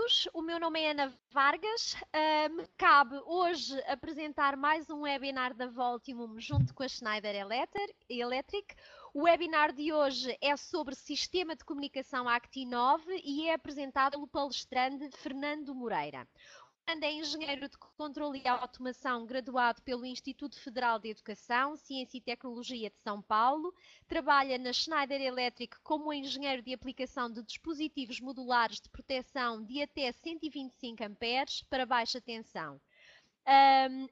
todos, o meu nome é Ana Vargas. Me cabe hoje apresentar mais um webinar da Voltimum junto com a Schneider Electric. O webinar de hoje é sobre Sistema de Comunicação Actinove e é apresentado pelo palestrante Fernando Moreira. Fernando é engenheiro de controle e automação graduado pelo Instituto Federal de Educação, Ciência e Tecnologia de São Paulo. Trabalha na Schneider Electric como engenheiro de aplicação de dispositivos modulares de proteção de até 125 amperes para baixa tensão.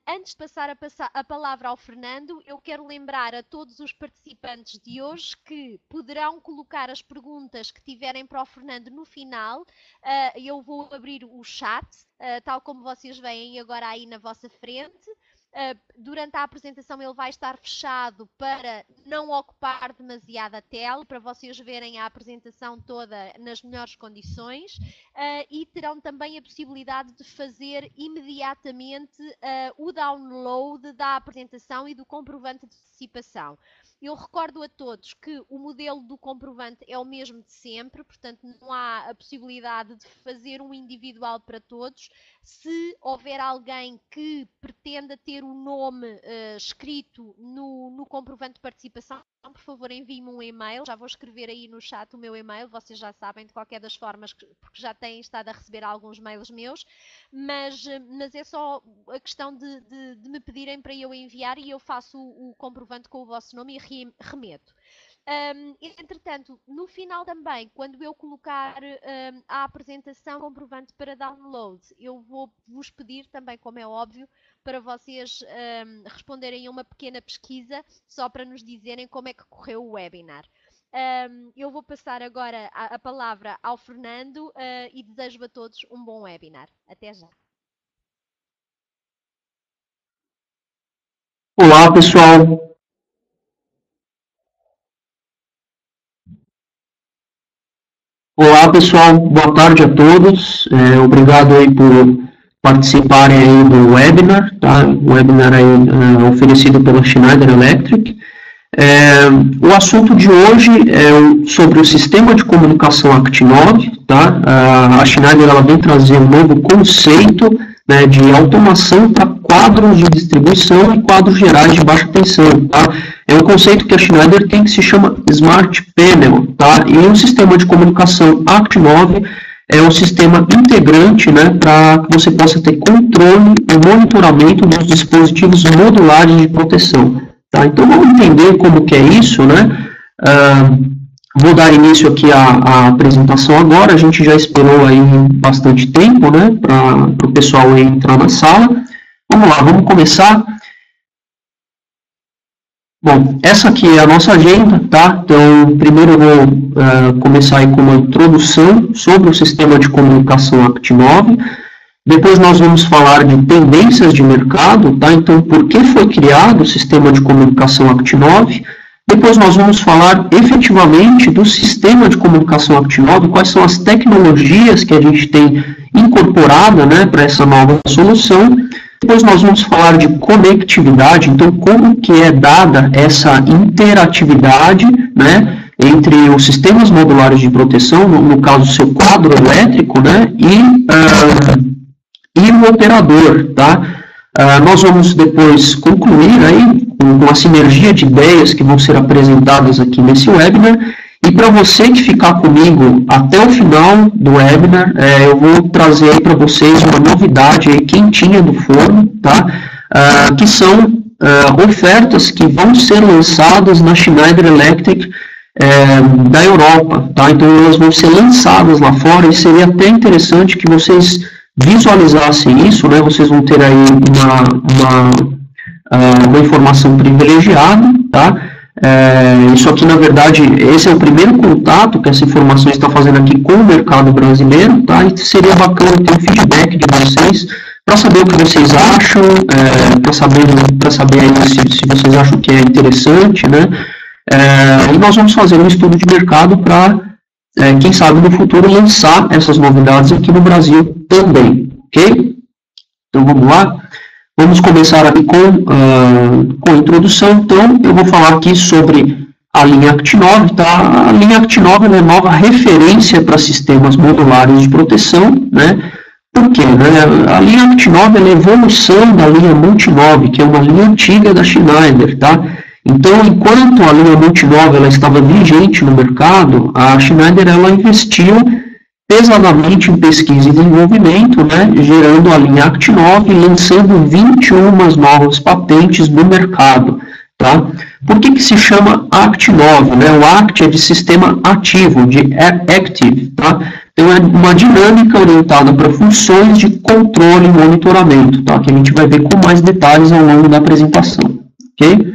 Antes de passar a palavra ao Fernando, eu quero lembrar a todos os participantes de hoje que poderão colocar as perguntas que tiverem para o Fernando no final. Eu vou abrir o chat, tal como vocês veem agora aí na vossa frente. Durante a apresentação ele vai estar fechado para não ocupar demasiada tela, para vocês verem a apresentação toda nas melhores condições, e terão também a possibilidade de fazer imediatamente o download da apresentação e do comprovante de participação. Eu recordo a todos que o modelo do comprovante é o mesmo de sempre, portanto não há a possibilidade de fazer um individual para todos. Se houver alguém que pretenda ter o nome escrito no comprovante de participação, por favor envie-me um e-mail, já vou escrever aí no chat o meu e-mail, vocês já sabem de qualquer das formas, porque já têm estado a receber alguns mails meus, mas é só a questão de me pedirem para eu enviar e eu faço o comprovante com o vosso nome e remeto. Entretanto, no final também, quando eu colocar a apresentação comprovante para download, eu vou vos pedir também, como é óbvio, para vocês responderem a uma pequena pesquisa, só para nos dizerem como é que correu o webinar. Eu vou passar agora a palavra ao Fernando e desejo a todos um bom webinar. Até já. Olá, pessoal. Olá, pessoal. Boa tarde a todos. Obrigado aí por participarem aí do webinar, tá? O webinar aí oferecido pela Schneider Electric. O assunto de hoje é sobre o sistema de comunicação Actinove, tá? A Schneider ela vem trazer um novo conceito, né, de automação para quadros de distribuição e quadros gerais de baixa tensão, tá? É um conceito que a Schneider tem que se chama Smart Panel, tá? E o sistema de comunicação Actinove é um sistema integrante, né, para que você possa ter controle e monitoramento dos dispositivos modulares de proteção, tá? Então vamos entender como que é isso, né? Vou dar início aqui à apresentação agora. A gente já esperou aí bastante tempo, né, para o pessoal entrar na sala. Vamos lá, vamos começar. Bom, essa aqui é a nossa agenda, tá? Então, primeiro eu vou começar aí com uma introdução sobre o sistema de comunicação Actinove. Depois nós vamos falar de tendências de mercado, tá? Então, por que foi criado o sistema de comunicação Actinove? Depois nós vamos falar efetivamente do sistema de comunicação Actinove, quais são as tecnologias que a gente tem incorporada, né, para essa nova solução. Depois nós vamos falar de conectividade, então como que é dada essa interatividade, né, entre os sistemas modulares de proteção, no caso o seu quadro elétrico, né, e o operador, tá? Nós vamos depois concluir aí com a sinergia de ideias que vão ser apresentadas aqui nesse webinar. E para você que ficar comigo até o final do webinar, eu vou trazer aí para vocês uma novidade aí quentinha do forno, tá? Que são ofertas que vão ser lançadas na Schneider Electric da Europa, tá? Então elas vão ser lançadas lá fora e seria até interessante que vocês visualizassem isso, né? Vocês vão ter aí uma informação privilegiada, tá? Isso aqui, na verdade, esse é o primeiro contato que essa informação está fazendo aqui com o mercado brasileiro, tá? E seria bacana ter um feedback de vocês para saber o que vocês acham, para saber aí se vocês acham que é interessante, né? E nós vamos fazer um estudo de mercado para, quem sabe no futuro, lançar essas novidades aqui no Brasil também, ok? Então vamos lá. Vamos começar aqui com a introdução. Então, eu vou falar aqui sobre a linha ACT9, tá? A linha ACT9 é a nova referência para sistemas modulares de proteção, né? Por quê? Né? A linha ACT9 é a evolução da linha Multi9, que é uma linha antiga da Schneider, tá? Então, enquanto a linha Multi9 ela estava vigente no mercado, a Schneider ela investiu pesadamente em pesquisa e desenvolvimento, né, gerando a linha ACT9 e lançando 21 novas patentes no mercado. Tá? Por que se chama ACT9? Né? O ACT é de sistema ativo, de active. Tá? Então, é uma dinâmica orientada para funções de controle e monitoramento, tá? Que a gente vai ver com mais detalhes ao longo da apresentação. Okay?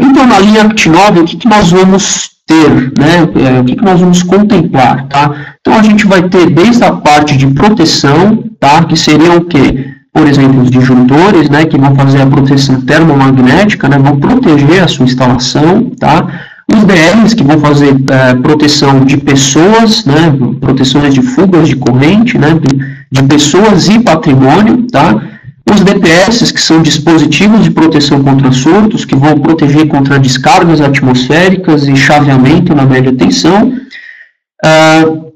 Então, na linha ACT9, o que nós vamos ter, né? O que nós vamos contemplar, tá? Então, a gente vai ter desde a parte de proteção, tá? Que seriam o quê? Por exemplo, os disjuntores, né? Que vão fazer a proteção termomagnética, né? Vão proteger a sua instalação, tá? Os DLs, que vão fazer proteção de pessoas, né? Proteções de fugas de corrente, né? De pessoas e patrimônio, tá? Os DPS, que são dispositivos de proteção contra surtos, que vão proteger contra descargas atmosféricas e chaveamento na média tensão.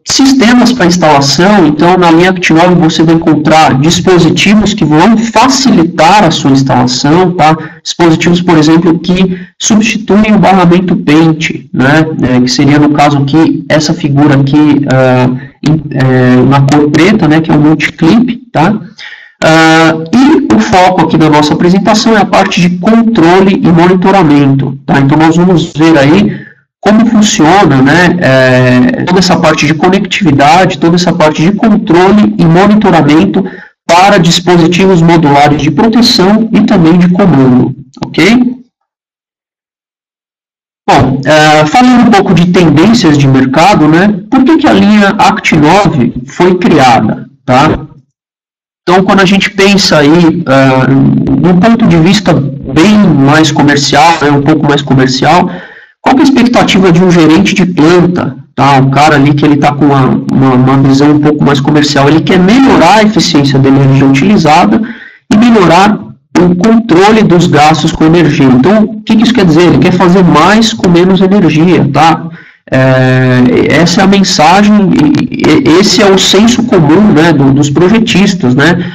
Sistemas para instalação, então na linha ACT9 você vai encontrar dispositivos que vão facilitar a sua instalação, tá? Dispositivos, por exemplo, que substituem o barramento pente, né? Que seria no caso aqui, essa figura aqui na cor preta, né? Que é o multiclip, tá? E o foco aqui da nossa apresentação é a parte de controle e monitoramento, tá? Então nós vamos ver aí como funciona, né, toda essa parte de conectividade, toda essa parte de controle e monitoramento para dispositivos modulares de proteção e também de comando, ok? Bom, falando um pouco de tendências de mercado, né, por que a linha ACT9 foi criada, tá? Então, quando a gente pensa aí, num ponto de vista bem mais comercial, né, um pouco mais comercial, qual que é a expectativa de um gerente de planta, tá? Um cara ali que ele está com uma visão um pouco mais comercial, ele quer melhorar a eficiência da energia utilizada e melhorar o controle dos gastos com energia. Então, o que isso quer dizer? Ele quer fazer mais com menos energia, tá? Essa é a mensagem, esse é o senso comum, né, dos projetistas, né,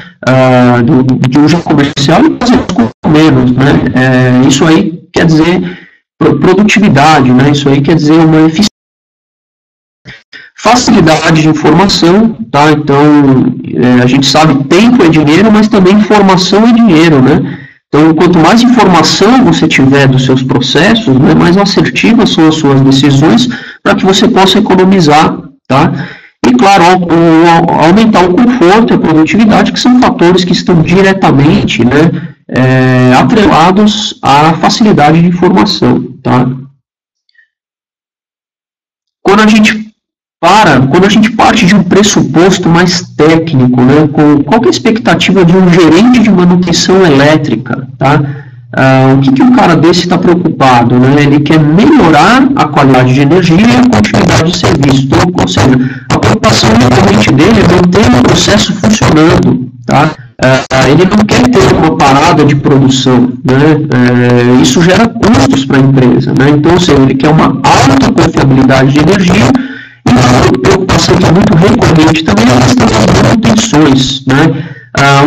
de uso comercial e fazer com menos, né? Isso aí quer dizer produtividade, né? Isso aí quer dizer uma eficiência. Facilidade de informação, tá? Então, a gente sabe tempo é dinheiro, mas também informação é dinheiro, né? Então, quanto mais informação você tiver dos seus processos, né, mais assertivas são as suas decisões para que você possa economizar, tá? E, claro, aumentar o conforto e a produtividade, que são fatores que estão diretamente, né, atrelados à facilidade de informação, tá? Quando a gente parte de um pressuposto mais técnico, né, qual que é a expectativa de um gerente de manutenção elétrica, tá? O que um cara desse está preocupado, né? Ele quer melhorar a qualidade de energia e a continuidade de serviço. Então, ou seja, a preocupação realmente dele é manter o processo funcionando, tá? Ele não quer ter uma parada de produção, né? Isso gera custos para a empresa, né? Então, ou seja, ele quer uma alta confiabilidade de energia e uma preocupação que é muito recorrente também é a questão das manutenções, né?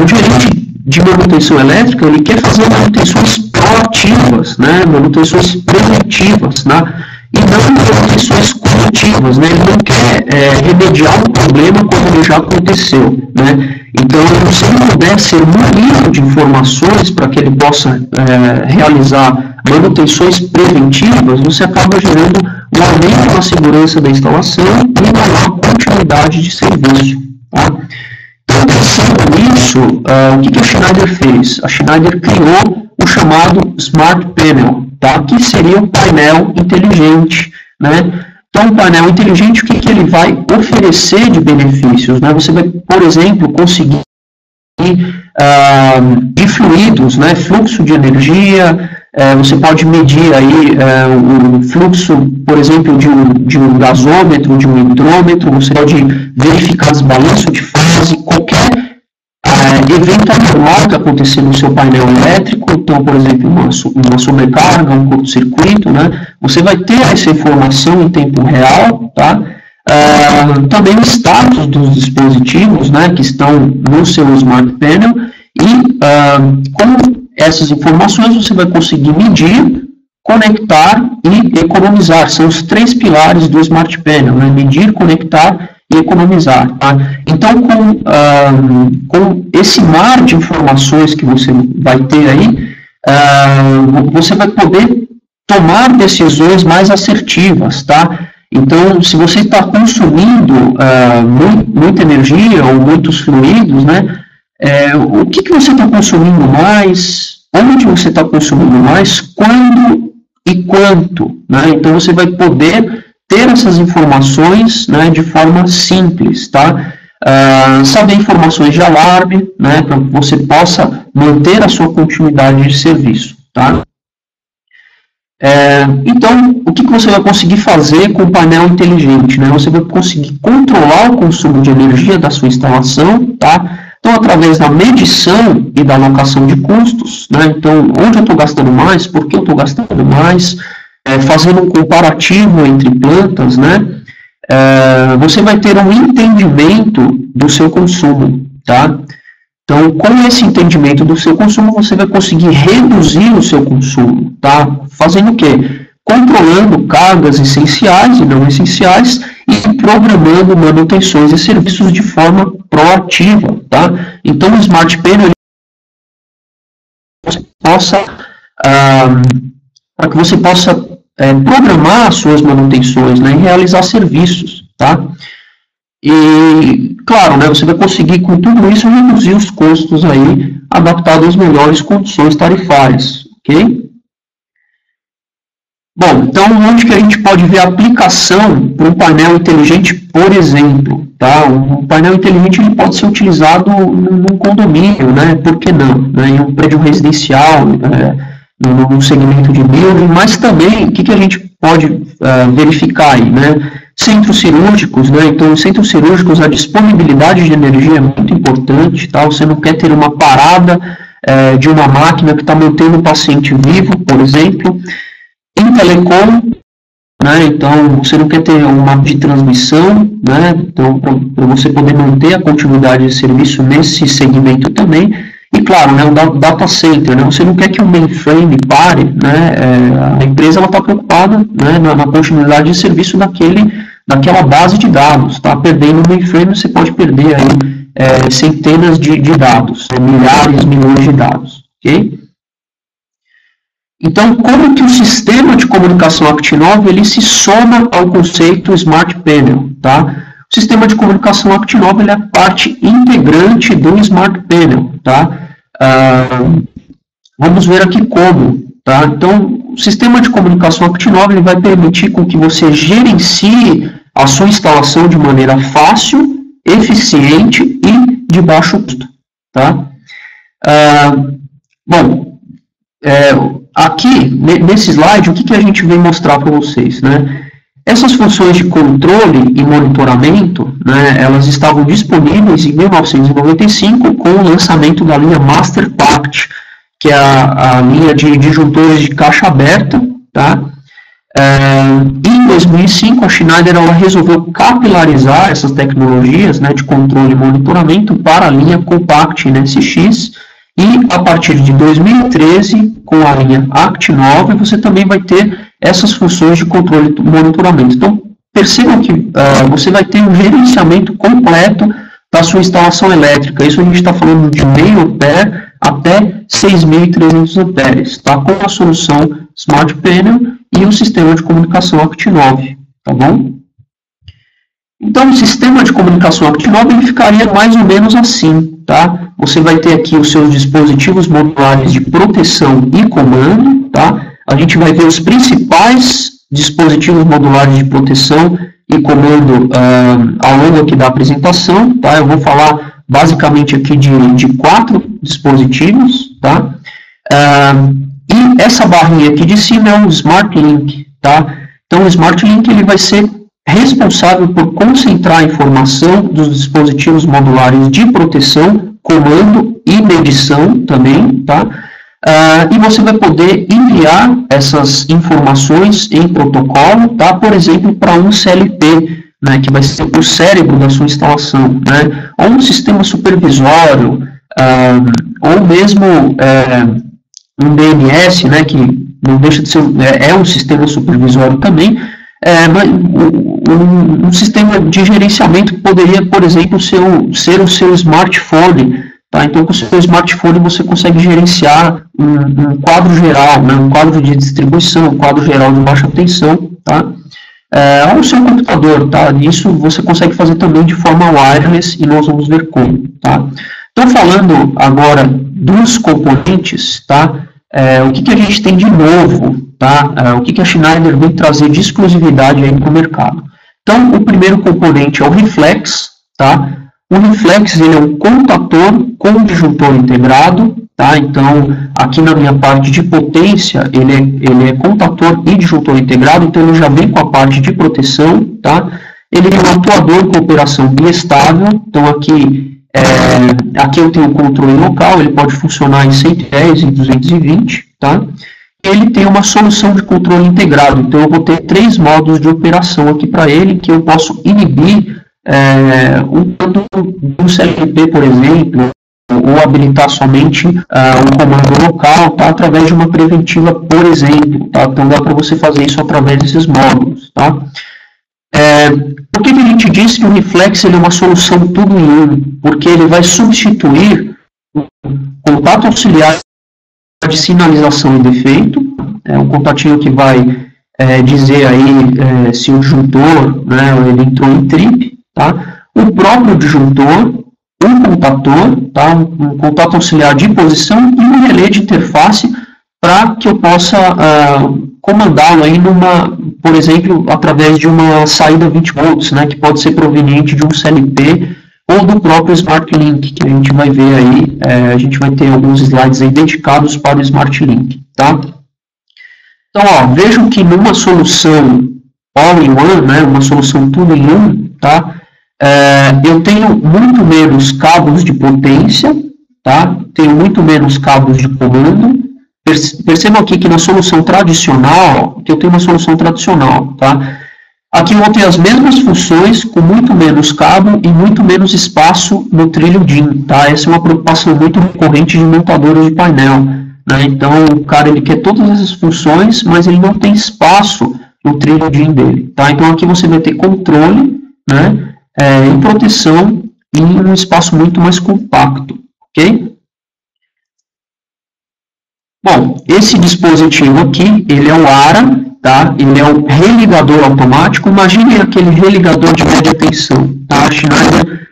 Um gerente de manutenção elétrica, ele quer fazer manutenções proativas, né? Manutenções preventivas, né? E não manutenções corretivas, né? Ele não quer remediar um problema quando ele já aconteceu, né? Então, se ele puder ser munido de informações para que ele possa realizar manutenções preventivas, você acaba gerando um aumento na segurança da instalação e uma maior continuidade de serviço, tá? Então, pensando nisso, o que a Schneider fez? A Schneider criou o chamado Smart Panel, tá? Que seria um painel inteligente, né? Então, um painel inteligente, o que ele vai oferecer de benefícios, né? Você vai, por exemplo, conseguir de fluidos, né? Fluxo de energia, você pode medir aí o fluxo, por exemplo, de um gasômetro, de um hidrômetro, você pode verificar os balanços de fase, qualquer evento anormal que acontecer no seu painel elétrico, então, por exemplo, uma sobrecarga, um curto-circuito, né? Você vai ter essa informação em tempo real, tá? Também o status dos dispositivos, né, que estão no seu Smart Panel, e com essas informações você vai conseguir medir, conectar e economizar. São os 3 pilares do Smart Panel, né? Medir, conectar e economizar. Tá? Então, com esse mar de informações que você vai ter aí, você vai poder tomar decisões mais assertivas, tá? Então, se você está consumindo muita energia ou muitos fluidos, né, o que você está consumindo mais, onde você está consumindo mais, quando e quanto, né? Então, você vai poder ter essas informações, né, de forma simples, tá? Saber informações de alarme, né, para que você possa manter a sua continuidade de serviço, tá? Então, o que você vai conseguir fazer com o painel inteligente, né? Você vai conseguir controlar o consumo de energia da sua instalação, tá? Então, através da medição e da alocação de custos, né? Então, onde eu estou gastando mais, por que eu estou gastando mais, fazendo um comparativo entre plantas, né? Você vai ter um entendimento do seu consumo, tá? Então, com esse entendimento do seu consumo, você vai conseguir reduzir o seu consumo, tá? Fazendo o quê? Controlando cargas essenciais e não essenciais e programando manutenções e serviços de forma proativa, tá? Então, o Smart Panel, para que você possa programar as suas manutenções, né, e realizar serviços, tá? E, claro, né, você vai conseguir, com tudo isso, reduzir os custos aí, adaptado às melhores condições tarifárias, ok? Bom, então, onde que a gente pode ver a aplicação para um painel inteligente, por exemplo, tá? Um painel inteligente ele pode ser utilizado num condomínio, né? Por que não? Né? Em um prédio residencial, no segmento de building, mas também, o que a gente pode verificar aí, né? Centros cirúrgicos, né? Então, em centros cirúrgicos, a disponibilidade de energia é muito importante, tá? Você não quer ter uma parada de uma máquina que está mantendo o paciente vivo, por exemplo. Em telecom, né? Então, você não quer ter uma de transmissão, né? Então, para você poder manter a continuidade de serviço nesse segmento também. E, claro, né, o data center, né? Você não quer que o mainframe pare, né? A empresa está preocupada, né, na continuidade de serviço daquela base de dados. Tá perdendo o mainframe, você pode perder aí, centenas de dados, milhares, milhões de dados, ok? Então, como que o sistema de comunicação Act9 ele se soma ao conceito Smart Panel, tá? O sistema de comunicação Act9 ele é parte integrante do Smart Panel, tá? Vamos ver aqui como, tá? Então, o sistema de comunicação Act9 ele vai permitir com que você gerencie a sua instalação de maneira fácil, eficiente e de baixo custo, tá? Aqui, nesse slide, o que a gente vem mostrar para vocês, né? Essas funções de controle e monitoramento, né, elas estavam disponíveis em 1995 com o lançamento da linha Master Pact, que é a linha de disjuntores de caixa aberta, tá? Em 2005, a Schneider ela resolveu capilarizar essas tecnologias, né, de controle e monitoramento para a linha Compact NSX, e a partir de 2013, com a linha Act9, você também vai ter essas funções de controle e monitoramento. Então, percebam que você vai ter um gerenciamento completo da sua instalação elétrica. Isso a gente está falando de meio ampere até 6.300 amperes, tá? Com a solução Smart Panel e o sistema de comunicação Act9, tá bom? Então, o sistema de comunicação Act9 ele ficaria mais ou menos assim, tá? Você vai ter aqui os seus dispositivos modulares de proteção e comando, tá? A gente vai ver os principais dispositivos modulares de proteção e comando ao longo aqui da apresentação, tá? Eu vou falar basicamente aqui de 4 dispositivos, tá? E essa barrinha aqui de cima é o Smart Link, tá? Então, o Smart Link ele vai ser responsável por concentrar a informação dos dispositivos modulares de proteção comando e medição também, tá? E você vai poder enviar essas informações em protocolo, tá? Por exemplo, para um CLP, né, que vai ser o cérebro da sua instalação, né? Ou um sistema supervisório, ou mesmo um DNS, né, que não deixa de ser, um sistema supervisório também, mas um sistema de gerenciamento poderia, por exemplo, ser o seu smartphone, tá? Então, com o seu smartphone você consegue gerenciar um quadro geral, né, um quadro de distribuição, um quadro geral de baixa tensão, tá? Ou o seu computador, tá? Isso você consegue fazer também de forma wireless e nós vamos ver como, tá? Então, falando agora dos componentes, tá? O que a gente tem de novo, tá? O que a Schneider vem trazer de exclusividade aí para o mercado. Então, o primeiro componente é o Reflex, tá? O Reflex, ele é um contator com disjuntor integrado, tá? Então, aqui na minha parte de potência, ele é contator e disjuntor integrado, então ele já vem com a parte de proteção, tá? Ele é um atuador com operação biestável, então aqui eu tenho o controle local, ele pode funcionar em 110 e 220, tá? Ele tem uma solução de controle integrado, então eu vou ter 3 modos de operação aqui para ele, que eu posso inibir um CLP, por exemplo, ou habilitar somente um comando local, tá? Através de uma preventiva, por exemplo, tá? Então dá para você fazer isso através desses módulos, tá? Por que a gente diz que o Reflex ele é uma solução tudo em um? Porque ele vai substituir o contato auxiliar de sinalização e defeito, um contatinho que vai dizer aí se o disjuntor, né, ele entrou em trip, tá? O próprio disjuntor, um contator, tá? Um contato auxiliar de posição e um relé de interface para que eu possa comandá-lo aí por exemplo, através de uma saída 20 volts, né, que pode ser proveniente de um CLP ou do próprio Smart Link, que a gente vai ver aí, a gente vai ter alguns slides aí dedicados para o Smart Link, tá? Então, vejam que numa solução all-in-one, né, uma solução tudo em um, tá? Eu tenho muito menos cabos de potência, tá? Tenho muito menos cabos de comando. Percebam aqui que na solução tradicional, que eu tenho uma solução tradicional, tá? Aqui eu vou ter as mesmas funções com muito menos cabo e muito menos espaço no trilho DIN, tá? Essa é uma preocupação muito recorrente de montadoras de painel, né? Então, o cara ele quer todas essas funções, mas ele não tem espaço no trilho DIN dele, tá? Então, aqui você vai ter controle, né? Em proteção e um espaço muito mais compacto, ok? Bom, esse dispositivo aqui, ele é o ARA, tá? Ele é um religador automático. Imagine aquele religador de média tensão, tá? A Schneider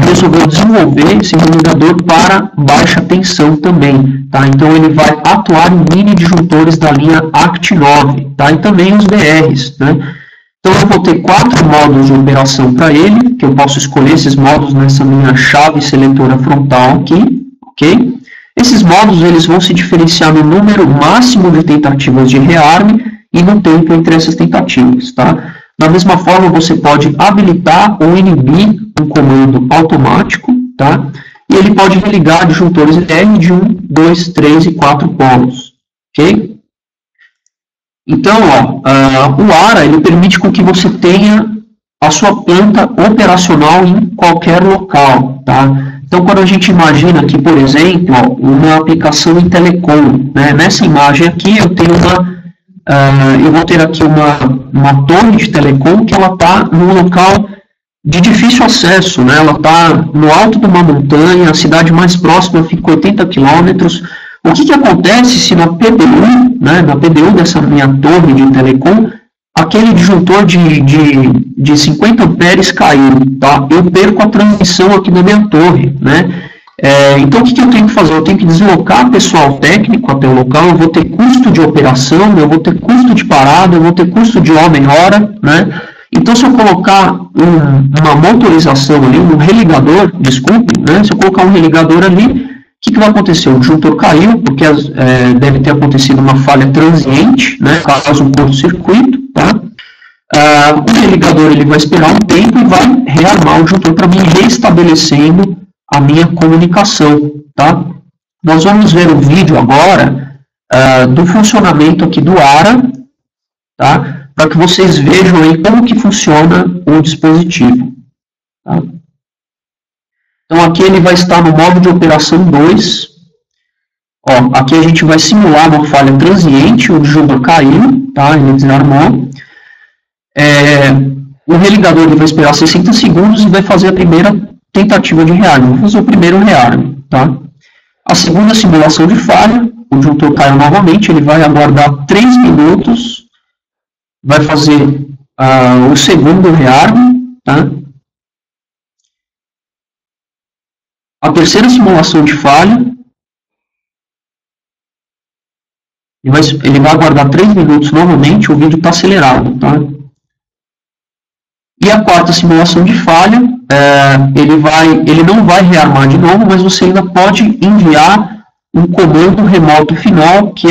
resolveu desenvolver esse religador para baixa tensão também, tá? Então ele vai atuar em mini disjuntores da linha ACT9, tá? E também os BRs, né? Então eu vou ter 4 modos de operação para ele, que eu posso escolher esses modos nessa minha chave seletora frontal aqui, ok? Esses modos eles vão se diferenciar no número máximo de tentativas de rearme e no tempo entre essas tentativas, tá? Da mesma forma, você pode habilitar ou inibir um comando automático, tá? E ele pode religar disjuntores R de 1, 2, 3 e 4 polos, ok? Então, o ARA ele permite com que você tenha a sua planta operacional em qualquer local, tá? Então, quando a gente imagina aqui, por exemplo, uma aplicação em telecom, né? Nessa imagem aqui eu tenho eu vou ter aqui uma torre de telecom que ela está num local de difícil acesso, né? Ela está no alto de uma montanha, a cidade mais próxima fica 80 quilômetros. O que acontece se na PDU, né, na PDU dessa minha torre de telecom, aquele disjuntor de 50 amperes caiu, tá? Eu perco a transmissão aqui na minha torre, né? Então, o que eu tenho que fazer? Eu tenho que deslocar pessoal técnico até o local, eu vou ter custo de operação, eu vou ter custo de parada, eu vou ter custo de homem-hora, né? Então, se eu colocar uma motorização ali, um religador, desculpe, né? Se eu colocar um religador ali, o que vai acontecer? O disjuntor caiu, porque deve ter acontecido uma falha transiente, né? Caso um curto-circuito, tá? O religador ele vai esperar um tempo e vai rearmar o disjuntor para mim restabelecendo a minha comunicação, tá? Nós vamos ver o vídeo agora do funcionamento aqui do ARA, tá? Para que vocês vejam aí como que funciona o dispositivo. Tá? Então, aqui ele vai estar no modo de operação 2. Ó, aqui a gente vai simular uma falha transiente, o disjuntor caiu, tá? Ele desarmou. O religador ele vai esperar 60 segundos e vai fazer a primeira tentativa de rearme. Vou fazer o primeiro rearme, tá? A segunda simulação de falha, o disjuntor caiu novamente, ele vai aguardar 3 minutos, vai fazer o segundo rearme, tá? A terceira simulação de falha, ele vai aguardar 3 minutos novamente, o vídeo está acelerado, tá? E a quarta simulação de falha, ele não vai rearmar de novo, mas você ainda pode enviar um comando remoto final, que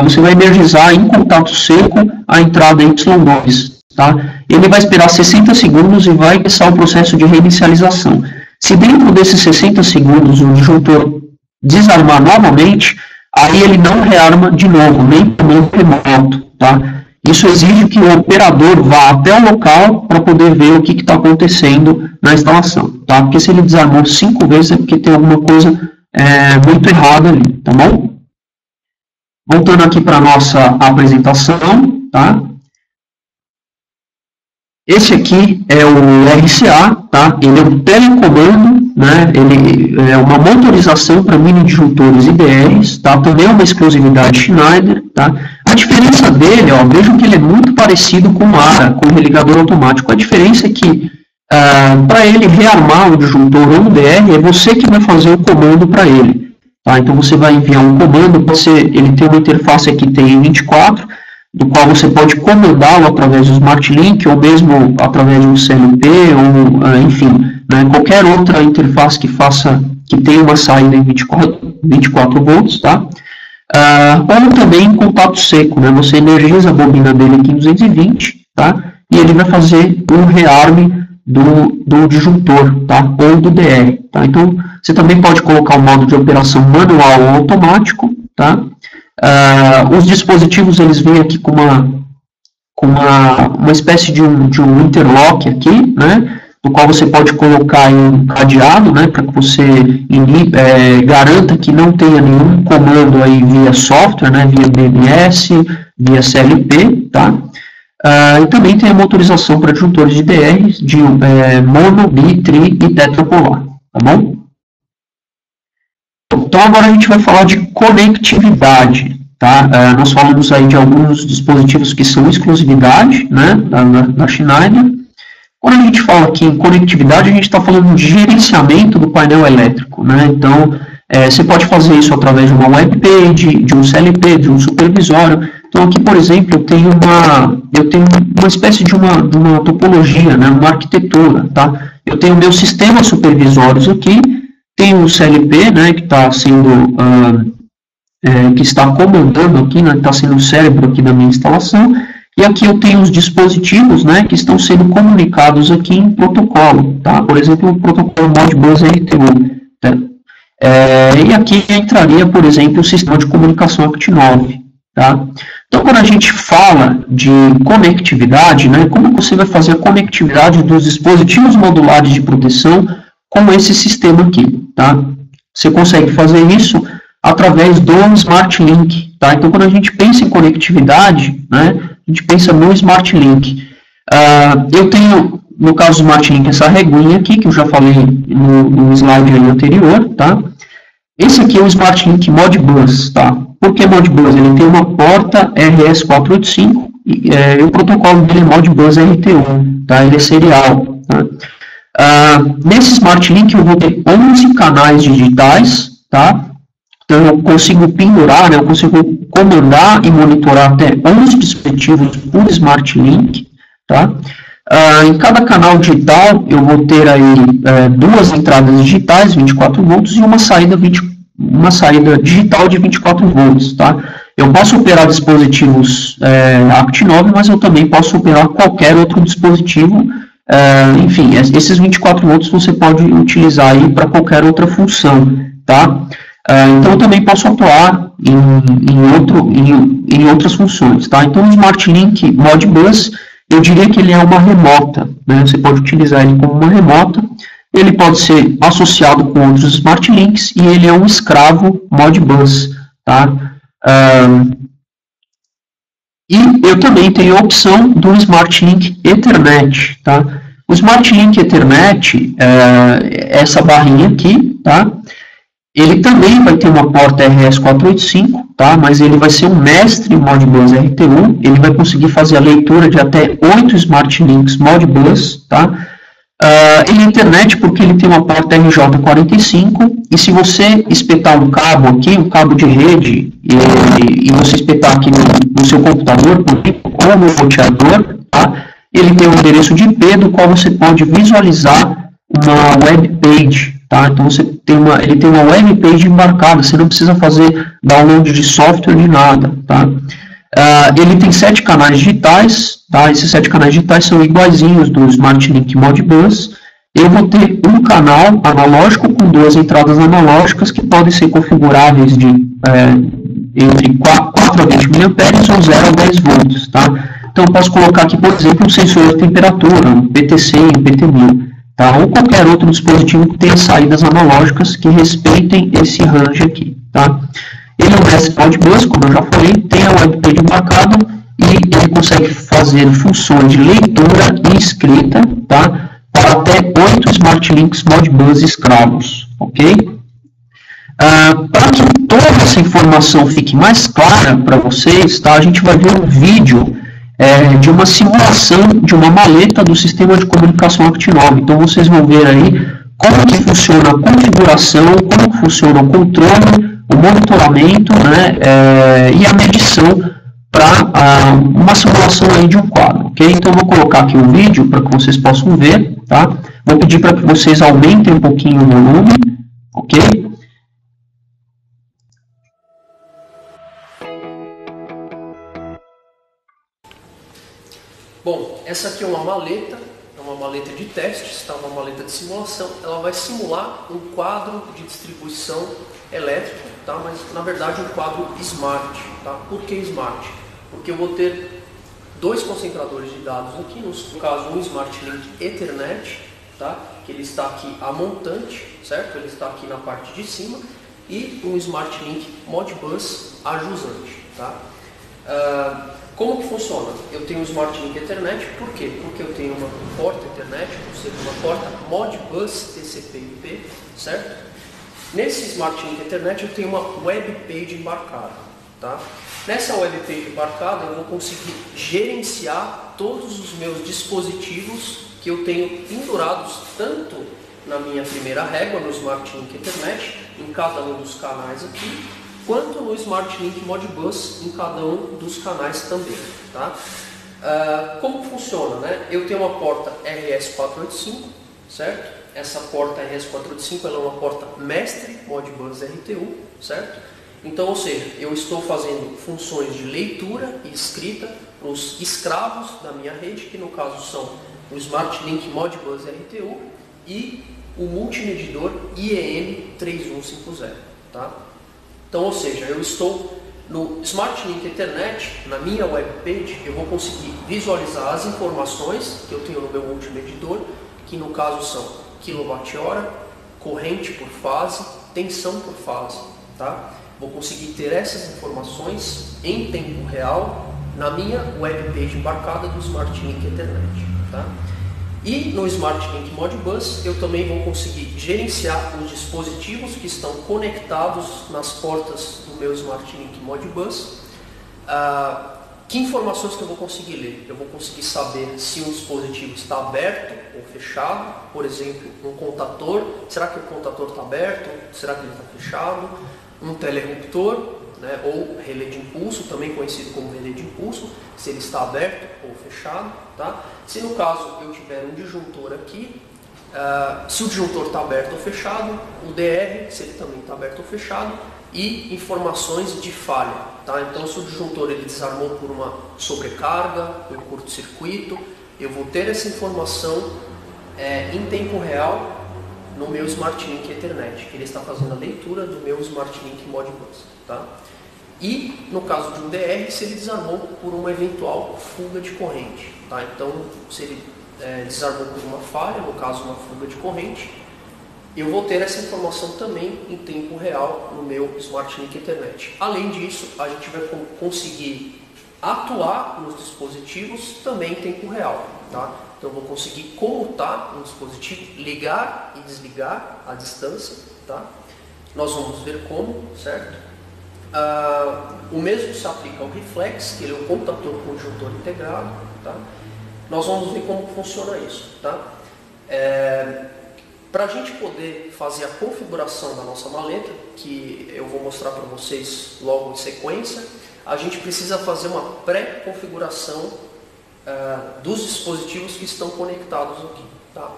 você vai energizar em contato seco a entrada Y2, tá? Ele vai esperar 60 segundos e vai começar o processo de reinicialização. Se dentro desses 60 segundos o disjuntor desarmar novamente, aí ele não rearma de novo, nem comando remoto, tá? Isso exige que o operador vá até o local para poder ver o que está acontecendo na instalação, tá? Porque se ele desarmou 5 vezes é porque tem alguma coisa muito errada ali, tá bom? Voltando aqui para a nossa apresentação, tá? Esse aqui é o RCA, tá? Ele é um telecomando, né? Ele é uma motorização para mini disjuntores IDRs, tá? Também é uma exclusividade Schneider, tá? A diferença dele, ó, vejam que ele é muito parecido com o ARA, com o religador automático. A diferença é que, para ele rearmar o disjuntor ou o DR, é você que vai fazer o comando para ele, tá? Então, você vai enviar um comando, ele tem uma interface aqui TI-24, do qual você pode comandá-lo através do Smart Link, ou mesmo através de um CLP, ou, enfim, né, qualquer outra interface que tenha uma saída em 24 volts, tá? Ou também em contato seco, né? Você energiza a bobina dele aqui em 220, tá? E ele vai fazer um rearme do disjuntor, tá? Ou do DR, tá? Então, você também pode colocar o modo de operação manual ou automático, tá? Os dispositivos, eles vêm aqui com uma espécie de um interlock aqui, né? No qual você pode colocar um cadeado, né? Para que você garanta que não tenha nenhum comando aí via software, né? Via BMS, via CLP, tá? E também tem a motorização para disjuntores de DR de mono, bi, tri e tetrapolar, tá bom? Então, agora a gente vai falar de conectividade, tá? Nós falamos aí de alguns dispositivos que são exclusividade, né, da Schneider. Quando a gente fala aqui em conectividade, a gente está falando de gerenciamento do painel elétrico, né? Então, você pode fazer isso através de uma webpage, de um CLP, de um supervisório. Então, aqui, por exemplo, eu tenho uma espécie de uma topologia, né, uma arquitetura, tá? Eu tenho meus sistemas supervisórios aqui, tem o CLP, né, que está sendo, que está comandando aqui, né, está sendo o cérebro aqui da minha instalação, e aqui eu tenho os dispositivos, né, que estão sendo comunicados aqui em protocolo, tá? Por exemplo, o protocolo Modbus RTU, tá? E aqui entraria, por exemplo, o sistema de comunicação ACT9, tá? Então, quando a gente fala de conectividade, né, como você vai fazer a conectividade dos dispositivos modulares de proteção com esse sistema aqui, tá? Você consegue fazer isso através do Smart Link, tá? Então, quando a gente pensa em conectividade, né, a gente pensa no Smart Link. Eu tenho, no caso do Smart Link, essa reguinha aqui, que eu já falei no slide anterior, tá? Esse aqui é o Smart Link Modbus, tá? Por que Modbus? Ele tem uma porta RS485 e o protocolo dele é Modbus RT1, tá? Ele é serial, tá? Nesse Smart Link eu vou ter 11 canais digitais, tá? Então eu consigo pendurar, né? Eu consigo comandar e monitorar até 11 dispositivos por Smart Link, tá? Em cada canal digital eu vou ter aí 2 entradas digitais, 24 volts, e uma saída digital de 24 volts, tá? Eu posso operar dispositivos ACT9, mas eu também posso operar qualquer outro dispositivo Enfim, esses 24 volts você pode utilizar aí para qualquer outra função, tá? Então, eu também posso atuar em outras funções, tá? Então, o Smart Link Modbus, eu diria que ele é uma remota, né? Você pode utilizar ele como uma remota, ele pode ser associado com outros Smart Links e ele é um escravo Modbus, tá? E eu também tenho a opção do Smart Link Ethernet, tá? O Smart Link Ethernet, essa barrinha aqui, tá? Ele também vai ter uma porta RS485, tá? Mas ele vai ser um mestre Modbus RT1, ele vai conseguir fazer a leitura de até 8 Smart Links Modbus, tá? Ele é internet porque ele tem uma porta RJ45, e se você espetar um cabo aqui, um cabo de rede, e você espetar aqui no seu computador, ou no roteador, tá? Ele tem um endereço de IP do qual você pode visualizar uma web page, tá? Então ele tem uma web page embarcada, você não precisa fazer download de software de nada, tá? Ele tem 7 canais digitais, tá? Esses 7 canais digitais são iguaizinhos do Smart Link Modbus. Eu vou ter um canal analógico com 2 entradas analógicas que podem ser configuráveis entre 4 a 20 mA ou 0 a 10 volts, tá? Então, eu posso colocar aqui, por exemplo, um sensor de temperatura, um PTC e um PT1000, tá? Ou qualquer outro dispositivo que tenha saídas analógicas que respeitem esse range aqui, tá? Ele é um mestre Modbus, como eu já falei, tem a webpage embarcada e ele consegue fazer funções de leitura e escrita, tá? Para até 8 Smart Links Modbus escravos, ok? Para que toda essa informação fique mais clara para vocês, tá? A gente vai ver um vídeo de uma simulação de uma maleta do sistema de comunicação Actinove. Então, vocês vão ver aí como que funciona a configuração, como que funciona o controle, o monitoramento, né, e a medição para uma simulação aí de um quadro, ok? Então, eu vou colocar aqui um vídeo para que vocês possam ver, tá? Vou pedir para que vocês aumentem um pouquinho o volume, ok? Bom, essa aqui é uma maleta de testes, tá? Uma maleta de simulação. Ela vai simular um quadro de distribuição elétrica, tá? Mas na verdade um quadro smart, tá? Por que smart? Porque eu vou ter 2 concentradores de dados aqui, no caso um Smart Link Ethernet, tá? Que ele está aqui a montante, certo? Ele está aqui na parte de cima, e um Smart Link Modbus ajusante, tá? Como que funciona? Eu tenho um Smart Link Ethernet, por quê? Porque eu tenho uma porta Ethernet, ou seja, uma porta Modbus TCP/IP, certo? Nesse Smart Link Ethernet eu tenho uma web page embarcada, tá? Nessa web page embarcada eu vou conseguir gerenciar todos os meus dispositivos que eu tenho pendurados tanto na minha primeira régua, no Smart Link Ethernet, em cada um dos canais aqui, quanto no Smart Link Modbus em cada um dos canais também, tá? Como funciona, né? Eu tenho uma porta RS485, certo? Essa porta RS485 ela é uma porta mestre Modbus RT1, certo? Então, ou seja, eu estou fazendo funções de leitura e escrita para os escravos da minha rede, que no caso são o Smart Link Modbus RT1 e o multimedidor IEM3150, tá? Então, ou seja, eu estou no Smart Link Ethernet, na minha web page, eu vou conseguir visualizar as informações que eu tenho no meu multimedidor, que no caso são kWh, corrente por fase, tensão por fase, tá? Vou conseguir ter essas informações em tempo real na minha web page embarcada do Smart Link Ethernet, tá? E no Smart Link Modbus eu também vou conseguir gerenciar os dispositivos que estão conectados nas portas do meu Smart Link Modbus. Que informações que eu vou conseguir ler? Eu vou conseguir saber se um dispositivo está aberto ou fechado, por exemplo, um contator, será que o contator está aberto? Será que ele está fechado? Um telerruptor, né, ou relé de impulso, também conhecido como relé de impulso, se ele está aberto ou fechado, tá? Se no caso eu tiver um disjuntor aqui, se o disjuntor está aberto ou fechado, o DR, se ele também está aberto ou fechado, e informações de falha, tá? Então, se o disjuntor ele desarmou por uma sobrecarga, por um curto-circuito, eu vou ter essa informação em tempo real no meu Smart Link Ethernet, que ele está fazendo a leitura do meu Smart Link Modbus, tá? E no caso de um DR, se ele desarmou por uma eventual fuga de corrente, tá? Então, se ele desarmou por uma falha, no caso uma fuga de corrente, eu vou ter essa informação também em tempo real no meu Smart Link Ethernet. Além disso, a gente vai conseguir atuar nos dispositivos também em tempo real, tá? Então eu vou conseguir comutar um dispositivo, ligar e desligar à distância, tá? Nós vamos ver como, certo? O mesmo se aplica ao reflex, que ele é um computador conjuntor integrado, tá? Nós vamos ver como funciona isso, tá? Para a gente poder fazer a configuração da nossa maleta, que eu vou mostrar para vocês logo em sequência, a gente precisa fazer uma pré-configuração dos dispositivos que estão conectados aqui, tá?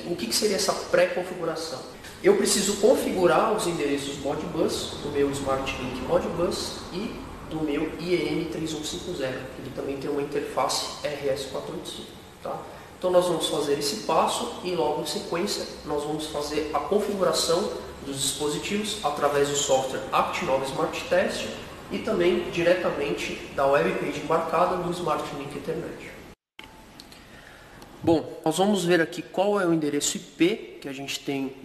O que seria essa pré-configuração? Eu preciso configurar os endereços Modbus do meu Smart Link Modbus e do meu IEM3150, ele também tem uma interface RS485, tá? Então nós vamos fazer esse passo e logo em sequência nós vamos fazer a configuração dos dispositivos através do software ActNova Smart Test e também diretamente da webpage embarcada do Smart Link Ethernet. Bom, nós vamos ver aqui qual é o endereço IP que a gente tem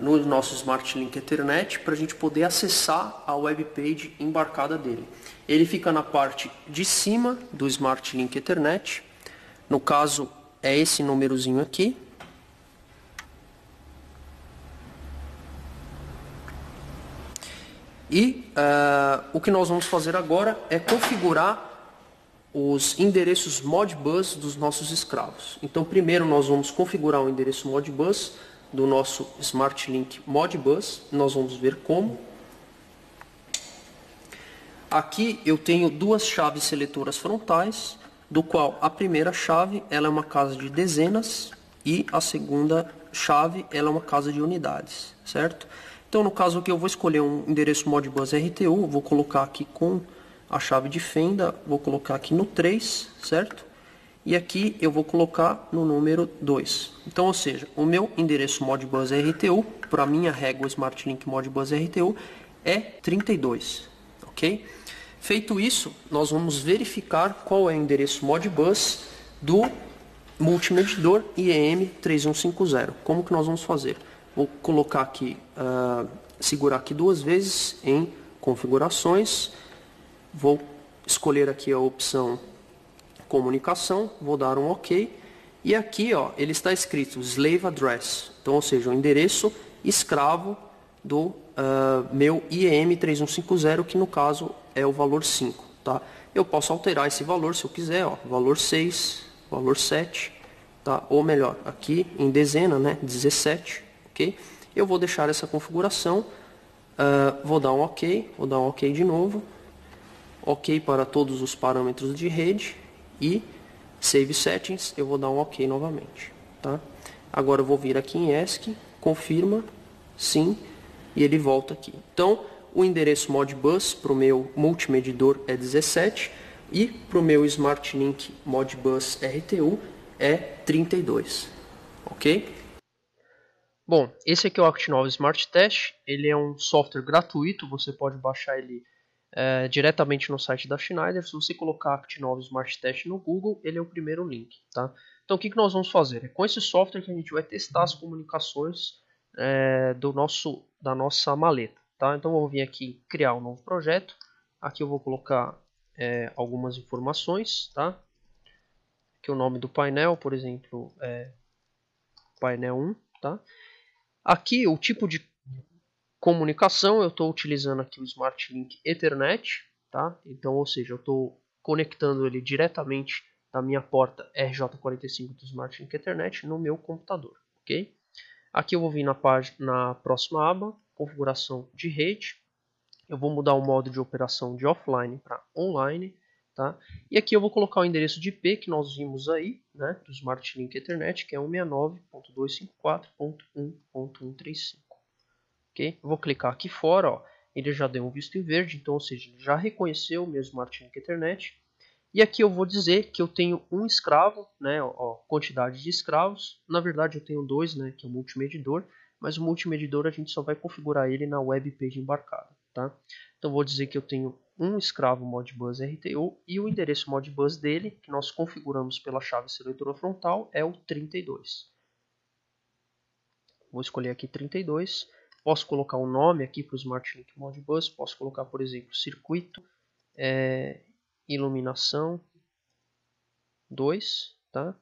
no nosso Smart Link Ethernet para a gente poder acessar a webpage embarcada dele. Ele fica na parte de cima do Smart Link Ethernet. No caso, é esse númerozinho aqui. E o que nós vamos fazer agora é configurar os endereços Modbus dos nossos escravos. Então, primeiro nós vamos configurar o endereço Modbus do nosso Smart Link Modbus. Nós vamos ver como. Aqui eu tenho duas chaves seletoras frontais, do qual a primeira chave ela é uma casa de dezenas e a segunda chave ela é uma casa de unidades, certo? Então no caso aqui eu vou escolher um endereço Modbus RTU, vou colocar aqui com a chave de fenda, vou colocar aqui no 3, certo? E aqui eu vou colocar no número 2. Então, ou seja, o meu endereço Modbus RTU, para a minha régua Smart Link Modbus RTU, é 32, ok? Feito isso, nós vamos verificar qual é o endereço Modbus do multimedidor IEM3150. Como que nós vamos fazer? Vou colocar aqui, segurar aqui duas vezes em configurações, vou escolher aqui a opção comunicação, vou dar um OK, e aqui ó, ele está escrito slave address, então, ou seja, o endereço escravo do meu IEM3150, que no caso é o valor 5, tá? Eu posso alterar esse valor se eu quiser, ó, valor 6, valor 7, tá? Ou melhor, aqui em dezena, né, 17, ok? Eu vou deixar essa configuração, vou dar um OK, vou dar um OK de novo, OK para todos os parâmetros de rede e Save Settings, eu vou dar um OK novamente, tá? Agora eu vou vir aqui em ESC, confirma, sim, e ele volta aqui. Então, o endereço Modbus para o meu multimedidor é 17 e para o meu Smart Link Modbus RTU é 32, ok? Bom, esse aqui é o ActNova Smart Test, ele é um software gratuito, você pode baixar ele diretamente no site da Schneider. Se você colocar ActNova Smart Test no Google, ele é o primeiro link, tá? Então o que nós vamos fazer? É com esse software que a gente vai testar as comunicações da nossa maleta, tá? Então eu vou vir aqui criar um novo projeto. Aqui eu vou colocar algumas informações, tá? Aqui o nome do painel, por exemplo, é painel 1, tá? Aqui o tipo de comunicação, eu estou utilizando aqui o Smart Link Ethernet, tá? Então, ou seja, eu estou conectando ele diretamente da minha porta RJ45 do Smart Link Ethernet no meu computador, ok? Aqui eu vou vir na próxima aba, configuração de rede. Eu vou mudar o modo de operação de offline para online, tá? E aqui eu vou colocar o endereço de IP que nós vimos aí, né, do Smart Link Ethernet, que é 169.254.1.135. Okay? Eu vou clicar aqui fora, ó, ele já deu um visto em verde, então, ou seja, ele já reconheceu o meu Smart Link Ethernet. E aqui eu vou dizer que eu tenho um escravo, né, ó, quantidade de escravos. Na verdade eu tenho dois, né, que é o multimedidor, mas o multimedidor a gente só vai configurar ele na web page embarcada, tá? Então vou dizer que eu tenho um escravo Modbus RTO e o endereço Modbus dele, que nós configuramos pela chave seletora frontal, é o 32. Vou escolher aqui 32. Posso colocar um nome aqui para o SmartLink Modbus. Posso colocar, por exemplo, circuito iluminação 2, tá?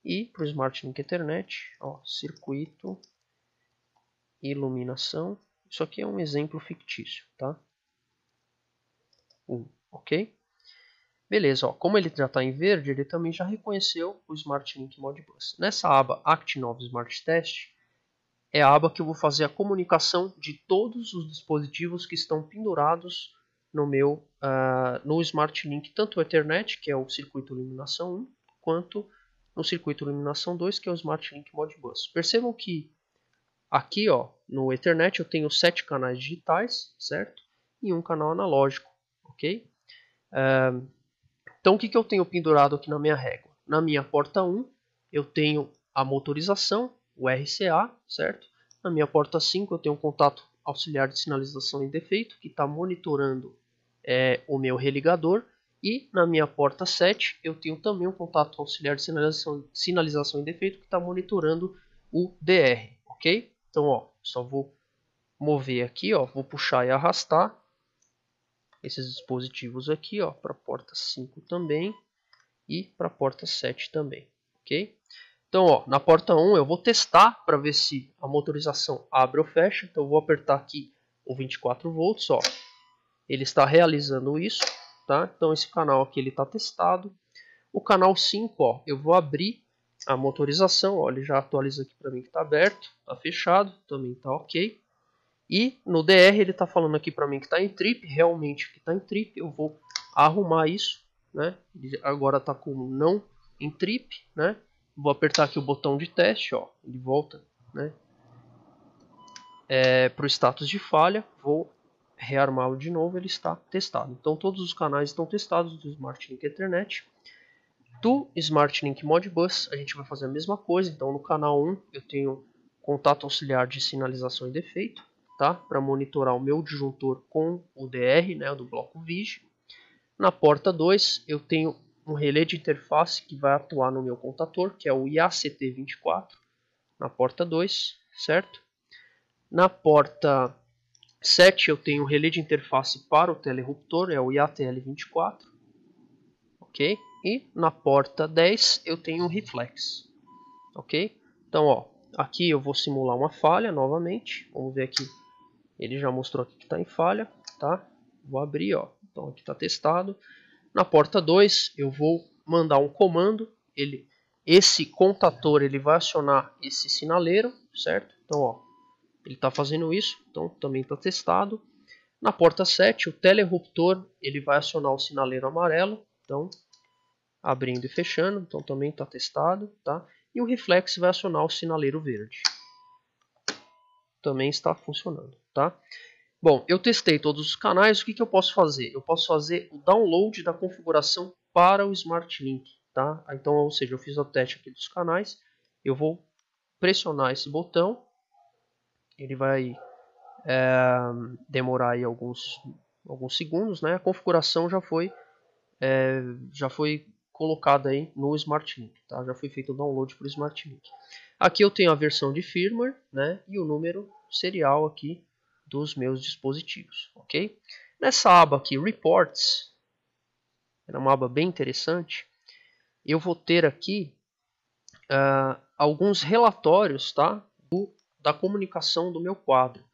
E para o SmartLink Ethernet, ó, circuito iluminação. Isso aqui é um exemplo fictício, tá? 1, ok? Beleza, ó, como ele já está em verde, ele também já reconheceu o SmartLink Modbus. Nessa aba Act9 Smart Test, é a aba que eu vou fazer a comunicação de todos os dispositivos que estão pendurados no meu no SmartLink, tanto o Ethernet, que é o circuito iluminação 1, quanto no circuito iluminação 2, que é o SmartLink Modbus. Percebam que aqui, ó, no Ethernet eu tenho 7 canais digitais, certo? E um canal analógico, ok? Então o que eu tenho pendurado aqui na minha régua? Na minha porta 1 eu tenho a motorização, o RCA, certo? Na minha porta 5 eu tenho um contato auxiliar de sinalização em defeito, que está monitorando o meu religador. E na minha porta 7 eu tenho também um contato auxiliar de sinalização em defeito, que está monitorando o DR, ok? Então, ó, só vou mover aqui, ó, vou puxar e arrastar esses dispositivos aqui, ó, para a porta 5 também e para a porta 7 também, ok? Então, ó, na porta 1 eu vou testar para ver se a motorização abre ou fecha. Então eu vou apertar aqui o 24 volts, ó. Ele está realizando isso, tá? Então esse canal aqui ele está testado. O canal 5, ó, eu vou abrir a motorização, ó, ele já atualiza aqui para mim que está aberto, está fechado, também está ok. E no DR ele está falando aqui para mim que está em trip, realmente que está em trip. Eu vou arrumar isso, né? Ele agora está com não em trip, né? Vou apertar aqui o botão de teste, ó, ele volta, né, para o status de falha. Vou rearmá-lo de novo, ele está testado. Então todos os canais estão testados do SmartLink Ethernet. Do SmartLink Modbus a gente vai fazer a mesma coisa. Então no canal 1 eu tenho contato auxiliar de sinalização em defeito, tá, para monitorar o meu disjuntor com o DR, né, do bloco VIG. Na porta 2 eu tenho um relé de interface que vai atuar no meu contator, que é o IACT24, na porta 2, certo? Na porta 7 eu tenho um relé de interface para o telerruptor, é o IATL24, ok? E na porta 10 eu tenho um reflex, ok? Então, ó, aqui eu vou simular uma falha novamente, vamos ver aqui, ele já mostrou aqui que está em falha, tá? Vou abrir, ó, então aqui está testado. Na porta 2 eu vou mandar um comando, esse contator ele vai acionar esse sinaleiro, certo? Então, ó, ele está fazendo isso, então também está testado. Na porta 7 o telerruptor ele vai acionar o sinaleiro amarelo, então abrindo e fechando, então também está testado, tá? E o reflex vai acionar o sinaleiro verde, também está funcionando, tá? Bom, eu testei todos os canais, o que eu posso fazer? Eu posso fazer o download da configuração para o SmartLink, tá? Então, ou seja, eu fiz o teste aqui dos canais, eu vou pressionar esse botão, ele vai demorar aí alguns segundos, né? A configuração já foi colocada aí no SmartLink, tá? Já foi feito o download para o SmartLink. Aqui eu tenho a versão de firmware, né? E o número serial aqui dos meus dispositivos, ok? Nessa aba aqui, Reports, é uma aba bem interessante, eu vou ter aqui alguns relatórios, tá? Da comunicação do meu quadro.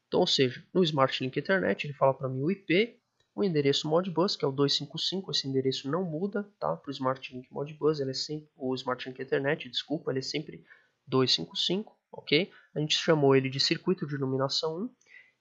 Então, ou seja, no SmartLink Ethernet ele fala para mim o IP, o endereço Modbus, que é o 255, esse endereço não muda, tá? Para o SmartLink Modbus, ele é sempre, o SmartLink Ethernet, desculpa, ele é sempre 255, ok? A gente chamou ele de circuito de iluminação 1.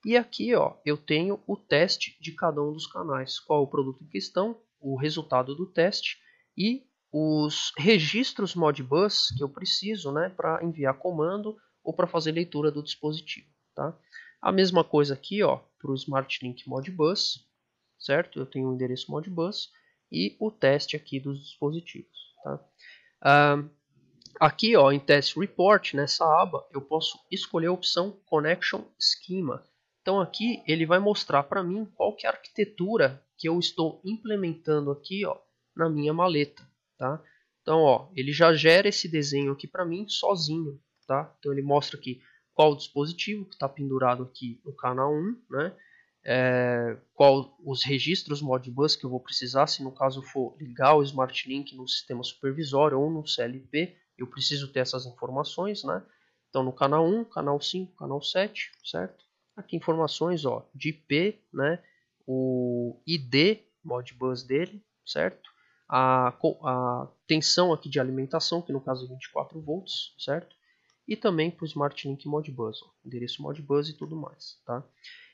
E aqui, ó, eu tenho o teste de cada um dos canais, qual é o produto em questão, o resultado do teste e os registros Modbus que eu preciso, né, para enviar comando ou para fazer leitura do dispositivo, tá? A mesma coisa aqui, ó, para o SmartLink Modbus, certo? Eu tenho o endereço Modbus e o teste aqui dos dispositivos. Tá? Aqui ó, em Test Report, nessa aba, eu posso escolher a opção Connection Schema. Então aqui ele vai mostrar para mim qual que é a arquitetura que eu estou implementando aqui ó, na minha maleta. Tá? Então ó, ele já gera esse desenho aqui para mim sozinho. Tá? Então ele mostra aqui qual o dispositivo que está pendurado aqui no canal 1, né? Qual os registros Modbus que eu vou precisar, se no caso for ligar o Smart Link no sistema supervisório ou no CLP, eu preciso ter essas informações, né? Então no canal 1, canal 5, canal 7, certo? Aqui informações ó, de IP, né? O ID Modbus dele, certo? A tensão aqui de alimentação, que no caso é 24 volts, certo? E também para o Smart Link Modbus, ó, endereço Modbus e tudo mais, tá?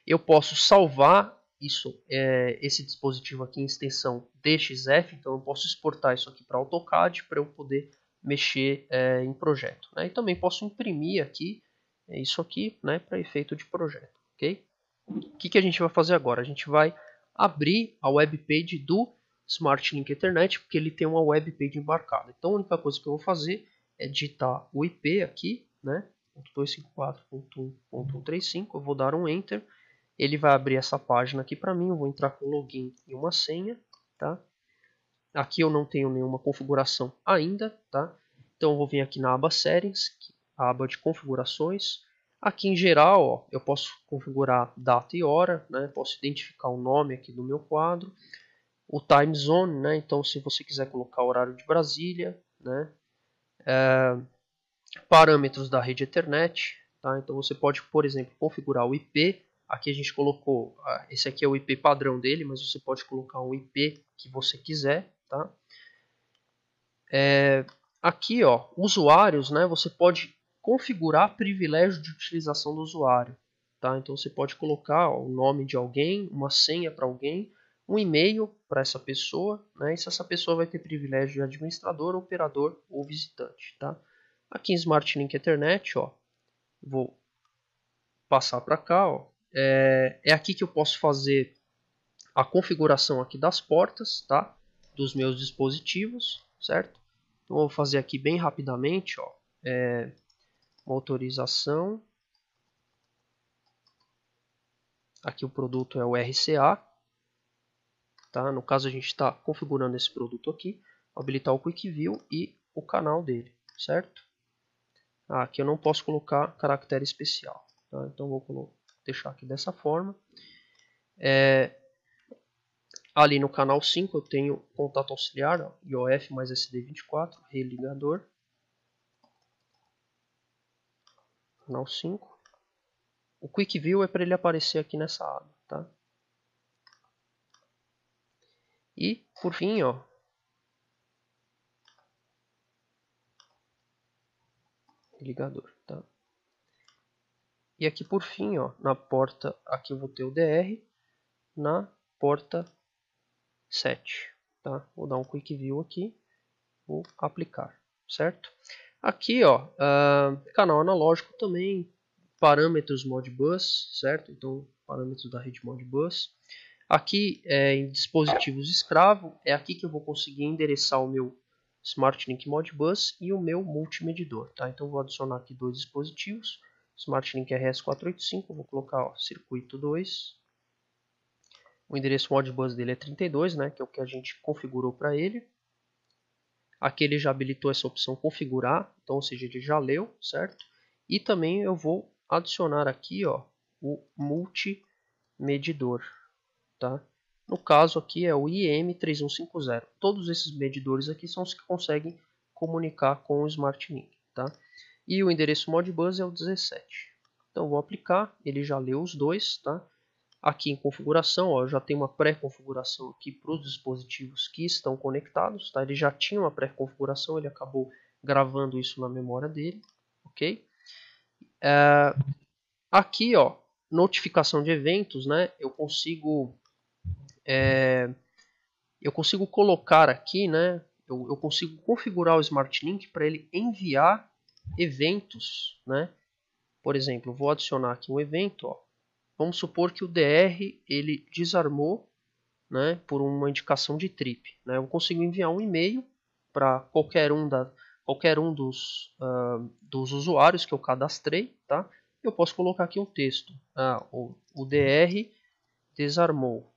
Eu posso salvar esse dispositivo aqui em extensão DXF, então eu posso exportar isso aqui para AutoCAD para eu poder mexer em projeto. Né? E também posso imprimir aqui isso aqui, né, para efeito de projeto. Okay? O que a gente vai fazer agora? A gente vai abrir a webpage do Smart Link Ethernet, porque ele tem uma webpage embarcada. Então a única coisa que eu vou fazer é digitar o IP aqui, né, 254.1.135, eu vou dar um Enter. Ele vai abrir essa página aqui para mim, eu vou entrar com login e uma senha, tá? Aqui eu não tenho nenhuma configuração ainda, tá? Então eu vou vir aqui na aba Settings, a aba de configurações. Aqui em geral, ó, eu posso configurar data e hora, né? Posso identificar o nome aqui do meu quadro, o time zone, né? Então se você quiser colocar o horário de Brasília, né? Parâmetros da rede Ethernet, tá? Então você pode, por exemplo, configurar o IP. Aqui a gente colocou, esse aqui é o IP padrão dele, mas você pode colocar um IP que você quiser, tá? Aqui, ó, usuários, né? Você pode configurar privilégio de utilização do usuário, tá? Então você pode colocar ó, o nome de alguém, uma senha para alguém, um e-mail para essa pessoa, né? E se essa pessoa vai ter privilégio de administrador, operador ou visitante, tá? Aqui em Smart Link Ethernet, ó, vou passar para cá, ó. É aqui que eu posso fazer a configuração aqui das portas, tá? Dos meus dispositivos, certo? Então, vou fazer aqui bem rapidamente, ó. Uma autorização. Aqui o produto é o RCA, tá? No caso a gente está configurando esse produto aqui, habilitar o Quick View e o canal dele, certo? Aqui eu não posso colocar caractere especial, tá? Então vou deixar aqui dessa forma. Ali no canal 5 eu tenho contato auxiliar, ó, IOF mais SD24, religador. Canal 5. O Quick View é para ele aparecer aqui nessa aba, tá? E por fim, ó, ligador, tá? E aqui por fim, ó, na porta, aqui eu vou ter o DR, na porta 7, tá? Vou dar um Quick View aqui, vou aplicar, certo? Aqui, ó, canal analógico também, parâmetros Modbus, certo? Então, parâmetros da rede Modbus. Aqui, em dispositivos escravo, é aqui que eu vou conseguir endereçar o meu Smart Link Modbus e o meu multimedidor, tá? Então, vou adicionar aqui dois dispositivos, Smart Link RS485, vou colocar ó, circuito 2. O endereço Modbus dele é 32, né? Que é o que a gente configurou para ele. Aqui ele já habilitou essa opção configurar, então, ou seja, ele já leu, certo? E também eu vou adicionar aqui ó, o multimedidor, tá? No caso aqui é o IM3150. Todos esses medidores aqui são os que conseguem comunicar com o Smart Link, tá? E o endereço Modbus é o 17. Então vou aplicar, ele já leu os dois, tá? Aqui em configuração, ó, eu já tenho uma pré-configuração aqui para os dispositivos que estão conectados, tá? Ele já tinha uma pré-configuração, ele acabou gravando isso na memória dele, ok? Aqui, ó, notificação de eventos, né? Eu consigo colocar aqui, né? Eu consigo configurar o Smart Link para ele enviar eventos, né? Por exemplo, eu vou adicionar aqui um evento, ó. Vamos supor que o DR ele desarmou né, por uma indicação de trip. Né? Eu consigo enviar um e-mail para qualquer um dos usuários que eu cadastrei, tá? Eu posso colocar aqui um texto. O DR desarmou.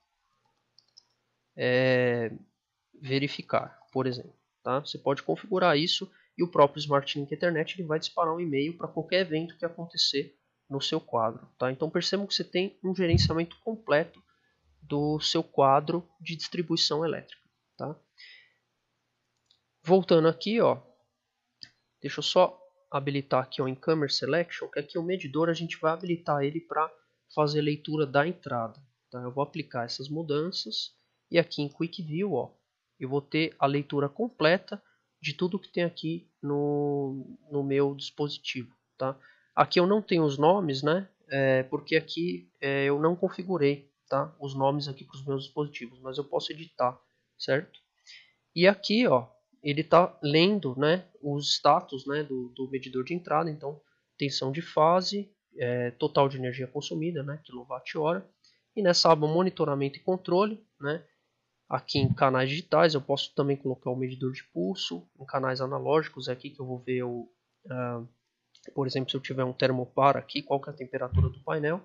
Verificar, por exemplo. Tá? Você pode configurar isso e o próprio Smart Link Ethernet ele vai disparar um e-mail para qualquer evento que acontecer no seu quadro. Tá? Então percebam que você tem um gerenciamento completo do seu quadro de distribuição elétrica. Tá? Voltando aqui, ó, deixa eu só habilitar aqui o Incomer Selection, que aqui o medidor a gente vai habilitar ele para fazer leitura da entrada. Tá? Eu vou aplicar essas mudanças e aqui em Quick View, ó, eu vou ter a leitura completa de tudo que tem aqui no meu dispositivo. Tá? Aqui eu não tenho os nomes, né? Porque aqui eu não configurei, tá? Os nomes aqui para os meus dispositivos, mas eu posso editar, certo? E aqui, ó, ele está lendo, né, os status, né, do medidor de entrada. Então, tensão de fase, total de energia consumida, né, kWh. E nessa aba monitoramento e controle, né, aqui em canais digitais, eu posso também colocar o medidor de pulso. Em canais analógicos é aqui que eu vou ver, por exemplo, se eu tiver um termopar aqui, qual que é a temperatura do painel.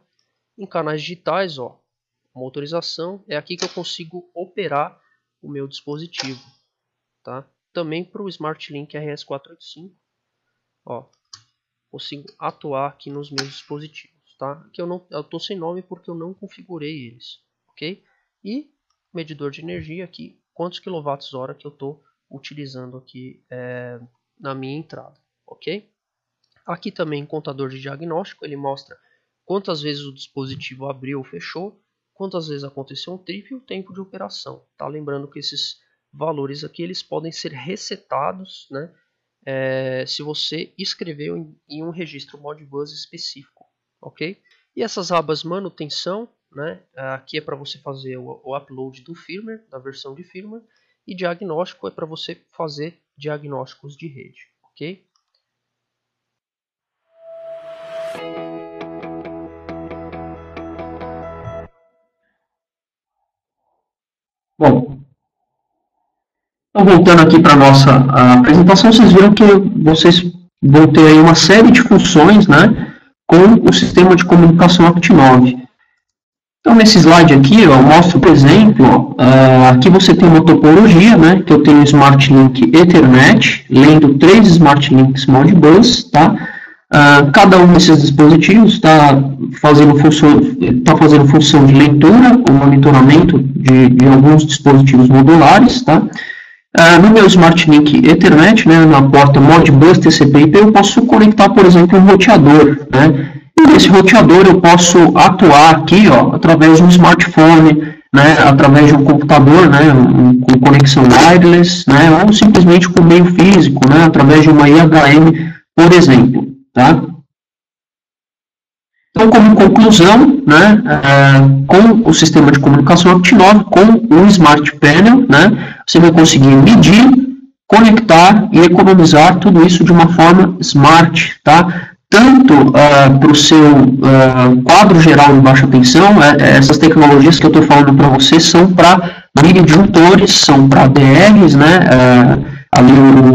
Em canais digitais, ó, motorização, é aqui que eu consigo operar o meu dispositivo. Tá? Também para o Smart Link RS485, ó, consigo atuar aqui nos meus dispositivos. Tá? Aqui eu estou sem nome porque eu não configurei eles. Ok? E medidor de energia aqui, quantos kWh que eu estou utilizando aqui na minha entrada. Ok? Aqui também contador de diagnóstico, ele mostra quantas vezes o dispositivo abriu ou fechou, quantas vezes aconteceu um trip e o tempo de operação. Tá? Lembrando que esses valores aqui eles podem ser resetados, né, se você escreveu em um registro Modbus específico. Ok? E essas abas manutenção, né, aqui é para você fazer o upload do firmware, da versão de firmware, e diagnóstico é para você fazer diagnósticos de rede. Ok? Bom, então voltando aqui para a nossa apresentação, vocês viram que vocês vão ter aí uma série de funções, né, com o sistema de comunicação Act9. Então, nesse slide aqui, ó, eu mostro, por exemplo, aqui você tem uma topologia, né, que eu tenho Smart Link Ethernet, lendo 3 Smart Links Modbus, tá? Cada um desses dispositivos está fazendo função de leitura ou monitoramento de alguns dispositivos modulares, tá? No meu Smart Link Ethernet, né, na porta Modbus TCP/IP, eu posso conectar, por exemplo, um roteador, né? E nesse roteador eu posso atuar aqui, ó, através de um smartphone, né, através de um computador, né, com conexão wireless, né, ou simplesmente com meio físico, né, através de uma IHM, por exemplo. Tá? Então, como conclusão, né, com o sistema de comunicação Act9, com o Smart Panel, né, você vai conseguir medir, conectar e economizar tudo isso de uma forma smart, tá? Tanto para o seu quadro geral de baixa tensão, essas tecnologias que eu estou falando para vocês são para mini disjuntores, são para DRs, né, ali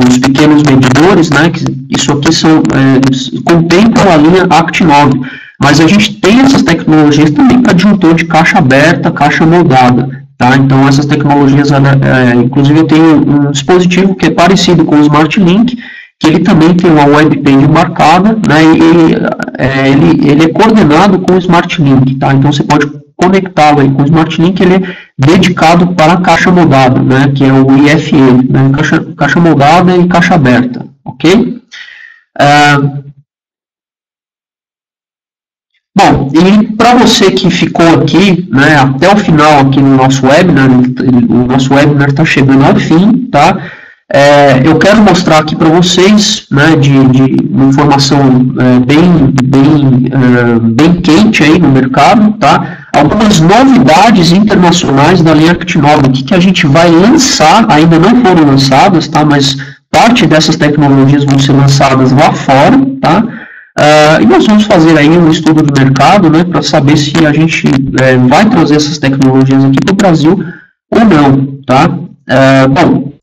os pequenos medidores, né, que isso aqui contemplam a linha Act9, mas a gente tem essas tecnologias também para disjuntor de caixa aberta, caixa moldada, tá? Então essas tecnologias, inclusive eu tenho um dispositivo que é parecido com o Smart Link, que ele também tem uma webpage embarcada, né, e ele é coordenado com o Smart Link, tá? Então você pode conectá-lo aí com o Smart Link, ele é dedicado para a caixa moldada, né, que é o IFE, né, caixa moldada e caixa aberta, ok? Bom, e para você que ficou aqui, né, até o final aqui no nosso webinar, o nosso webinar está chegando ao fim, tá? Eu quero mostrar aqui para vocês, né, de uma informação bem quente aí no mercado, tá? Algumas novidades internacionais da linha Act9 que a gente vai lançar, ainda não foram lançadas, tá? Mas parte dessas tecnologias vão ser lançadas lá fora, tá? E nós vamos fazer aí um estudo do mercado, né, para saber se a gente vai trazer essas tecnologias aqui para o Brasil ou não, tá? Bom,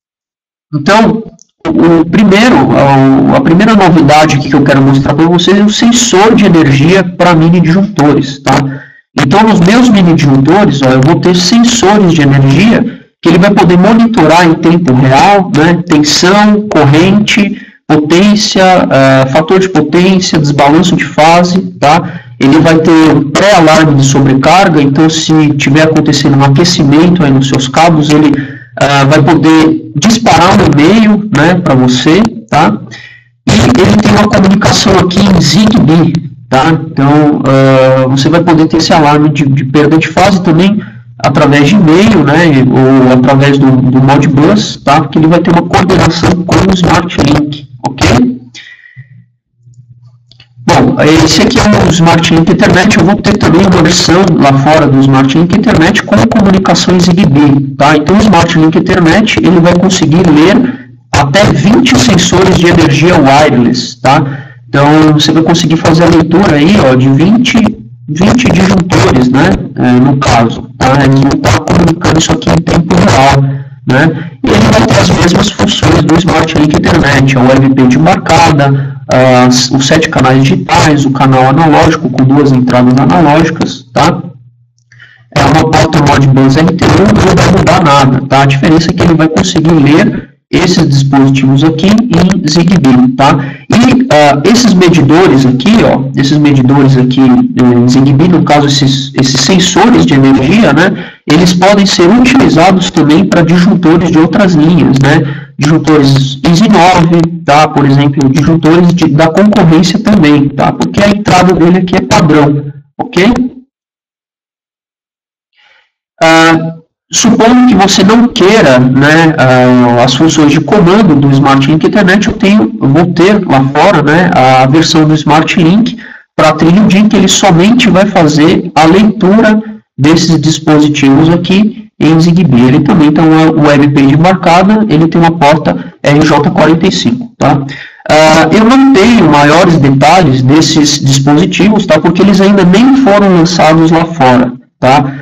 então, a primeira novidade aqui que eu quero mostrar para vocês é o sensor de energia para mini disjuntores, tá? Então, nos meus mini disjuntores, eu vou ter sensores de energia que ele vai poder monitorar em tempo real, né, tensão, corrente, potência, fator de potência, desbalanço de fase, tá? Ele vai ter um pré-alarme de sobrecarga, então se tiver acontecendo um aquecimento aí nos seus cabos, ele vai poder disparar um e-mail, né, para você, tá? E ele tem uma comunicação aqui em Zigbee, tá? Então, você vai poder ter esse alarme de perda de fase também através de e-mail, né, ou através do Modbus, tá? Porque ele vai ter uma coordenação com o Smart Link, ok? Bom, esse aqui é o Smart Link Internet. Eu vou ter também uma versão lá fora do Smart Link Internet com comunicação em Zigbee, tá? Então, o Smart Link Internet, ele vai conseguir ler até 20 sensores de energia wireless, tá? Então, você vai conseguir fazer a leitura aí, ó, de 20 disjuntores, né, no caso, tá? Eles vão estar comunicando isso aqui em tempo real, né? E ele vai ter as mesmas funções do Smart Link Internet, a WebPage marcada, os 7 canais digitais, o canal analógico com 2 entradas analógicas, tá? É uma porta Modbus RT1, não vai mudar nada, tá? A diferença é que ele vai conseguir ler esses dispositivos aqui em Zigbee, tá? E esses medidores aqui, ó, em Zigbee, no caso esses sensores de energia, né, eles podem ser utilizados também para disjuntores de outras linhas, né, disjuntores Easy 9, tá, por exemplo, disjuntores da concorrência também, tá, porque a entrada dele aqui é padrão, ok? Supondo que você não queira, né, as funções de comando do Smart Link Internet, eu vou ter lá fora, né, a versão do Smart Link para TrilhoDIN, que ele somente vai fazer a leitura desses dispositivos aqui em Zigbee. Ele também tem uma WebPage marcada, ele tem uma porta RJ45, tá? Eu não tenho maiores detalhes desses dispositivos, tá, porque eles ainda nem foram lançados lá fora, tá?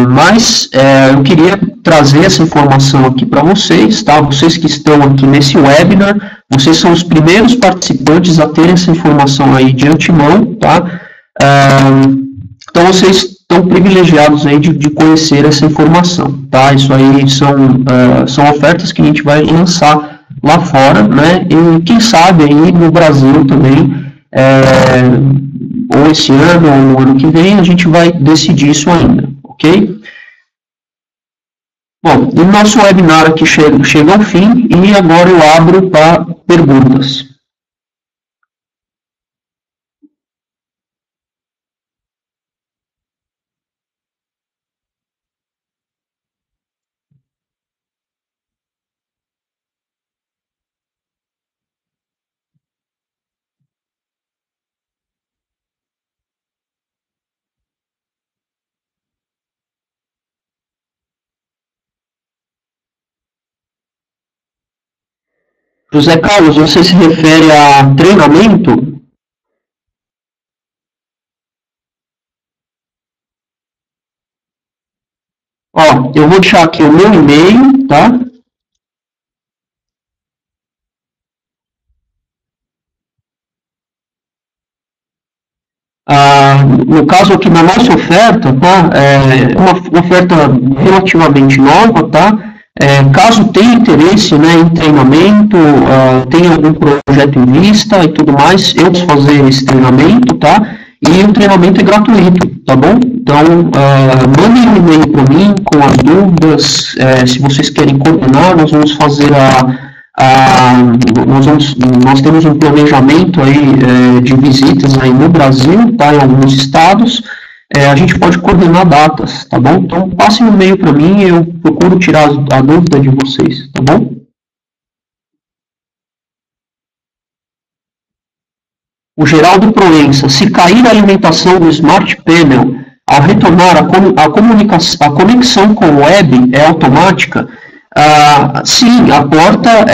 Mas eu queria trazer essa informação aqui para vocês, tá? Vocês que estão aqui nesse webinar, vocês são os primeiros participantes a ter essa informação aí de antemão, tá? Então vocês estão privilegiados aí de conhecer essa informação, tá? Isso aí são ofertas que a gente vai lançar lá fora, né? E quem sabe aí no Brasil também, ou esse ano, ou no ano que vem, a gente vai decidir isso ainda, ok? Bom, o nosso webinar aqui chega ao fim, e agora eu abro para perguntas. José Carlos, você se refere a treinamento? Ó, eu vou deixar aqui o meu e-mail, tá? No caso aqui na nossa oferta, tá? É uma oferta relativamente nova, tá? Caso tenha interesse, né, em treinamento, tenha algum projeto em vista e tudo mais, eu posso fazer esse treinamento, tá? E o treinamento é gratuito, tá bom? Então, mandem um e-mail para mim com as dúvidas, se vocês querem coordenar, nós vamos fazer nós temos um planejamento aí de visitas aí no Brasil, tá, em alguns estados. A gente pode coordenar datas, tá bom? Então, passem um e-mail para mim e eu procuro tirar a dúvida de vocês, tá bom? O Geraldo Proença, se cair a alimentação do Smart Panel, ao retornar a conexão com o web é automática? Sim, a porta,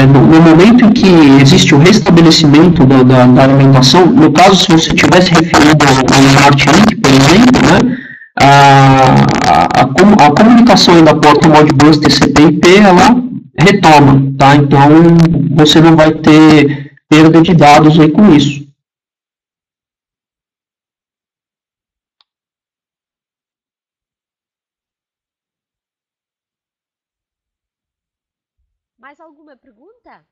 no momento em que existe o restabelecimento da alimentação, no caso, se você estivesse referindo ao Smart Link, por exemplo, né, a comunicação aí da porta Modbus TCP/IP, ela retoma, tá? Então, você não vai ter perda de dados aí com isso. Mais alguma pergunta?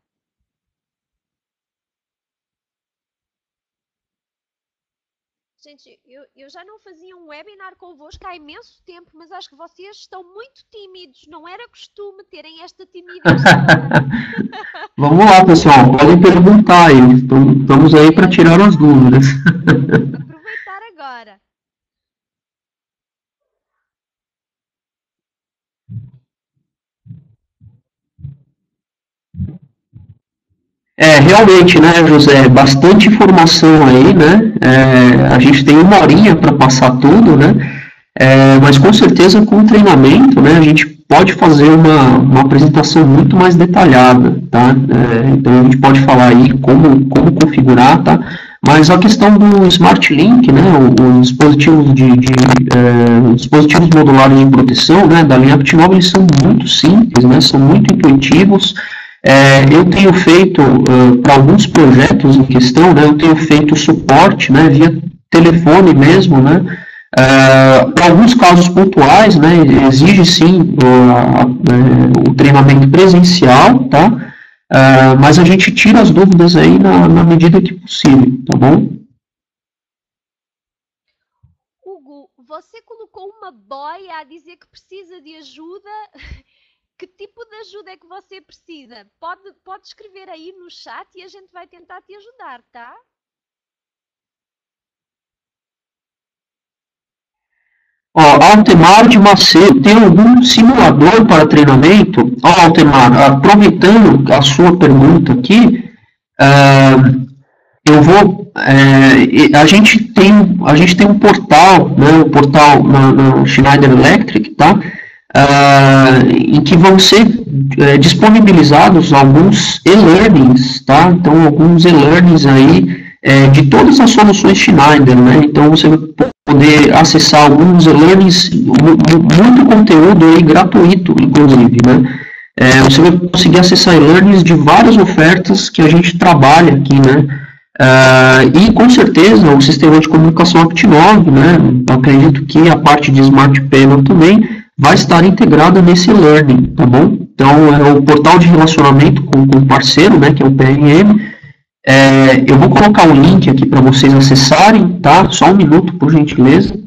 Gente, eu já não fazia um webinar convosco há imenso tempo, mas acho que vocês estão muito tímidos. Não era costume terem esta timidez. Vamos lá, pessoal. Podem perguntar aí. Estamos aí para tirar as dúvidas. Aproveitar agora. Realmente, né, José, bastante informação aí, né, a gente tem uma horinha para passar tudo, né, mas com certeza com o treinamento, né, a gente pode fazer uma apresentação muito mais detalhada, tá, então a gente pode falar aí como configurar, tá, mas a questão do Smart Link, né, os dispositivos dispositivos modulares de proteção, né, da linha ActiNovo, eles são muito simples, né, são muito intuitivos. Eu tenho feito, para alguns projetos em questão, né, eu tenho feito suporte, né, via telefone mesmo, né, para alguns casos pontuais, né, exige sim o treinamento presencial, tá, mas a gente tira as dúvidas aí na medida que possível, tá bom? Hugo, você colocou uma boia a dizer que precisa de ajuda. Que tipo de ajuda é que você precisa? Pode escrever aí no chat e a gente vai tentar te ajudar, tá? Altemar de Macedo, tem algum simulador para treinamento? Altemar, aproveitando a sua pergunta aqui, eu vou, a gente tem um portal, né, um portal na Schneider Electric, tá? Em que vão ser disponibilizados alguns e-learnings, tá? Então, alguns e-learnings aí de todas as soluções Schneider, né? Então, você vai poder acessar alguns e-learnings, muito conteúdo aí gratuito, inclusive, né? Você vai conseguir acessar e-learnings de várias ofertas que a gente trabalha aqui, né? E com certeza o sistema de comunicação ActiNovo, né? Acredito que a parte de Smart Panel também vai estar integrada nesse e-learning, tá bom? Então, é o portal de relacionamento com o parceiro, né, que é o PRM. Eu vou colocar o link aqui para vocês acessarem, tá? Só um minuto, por gentileza.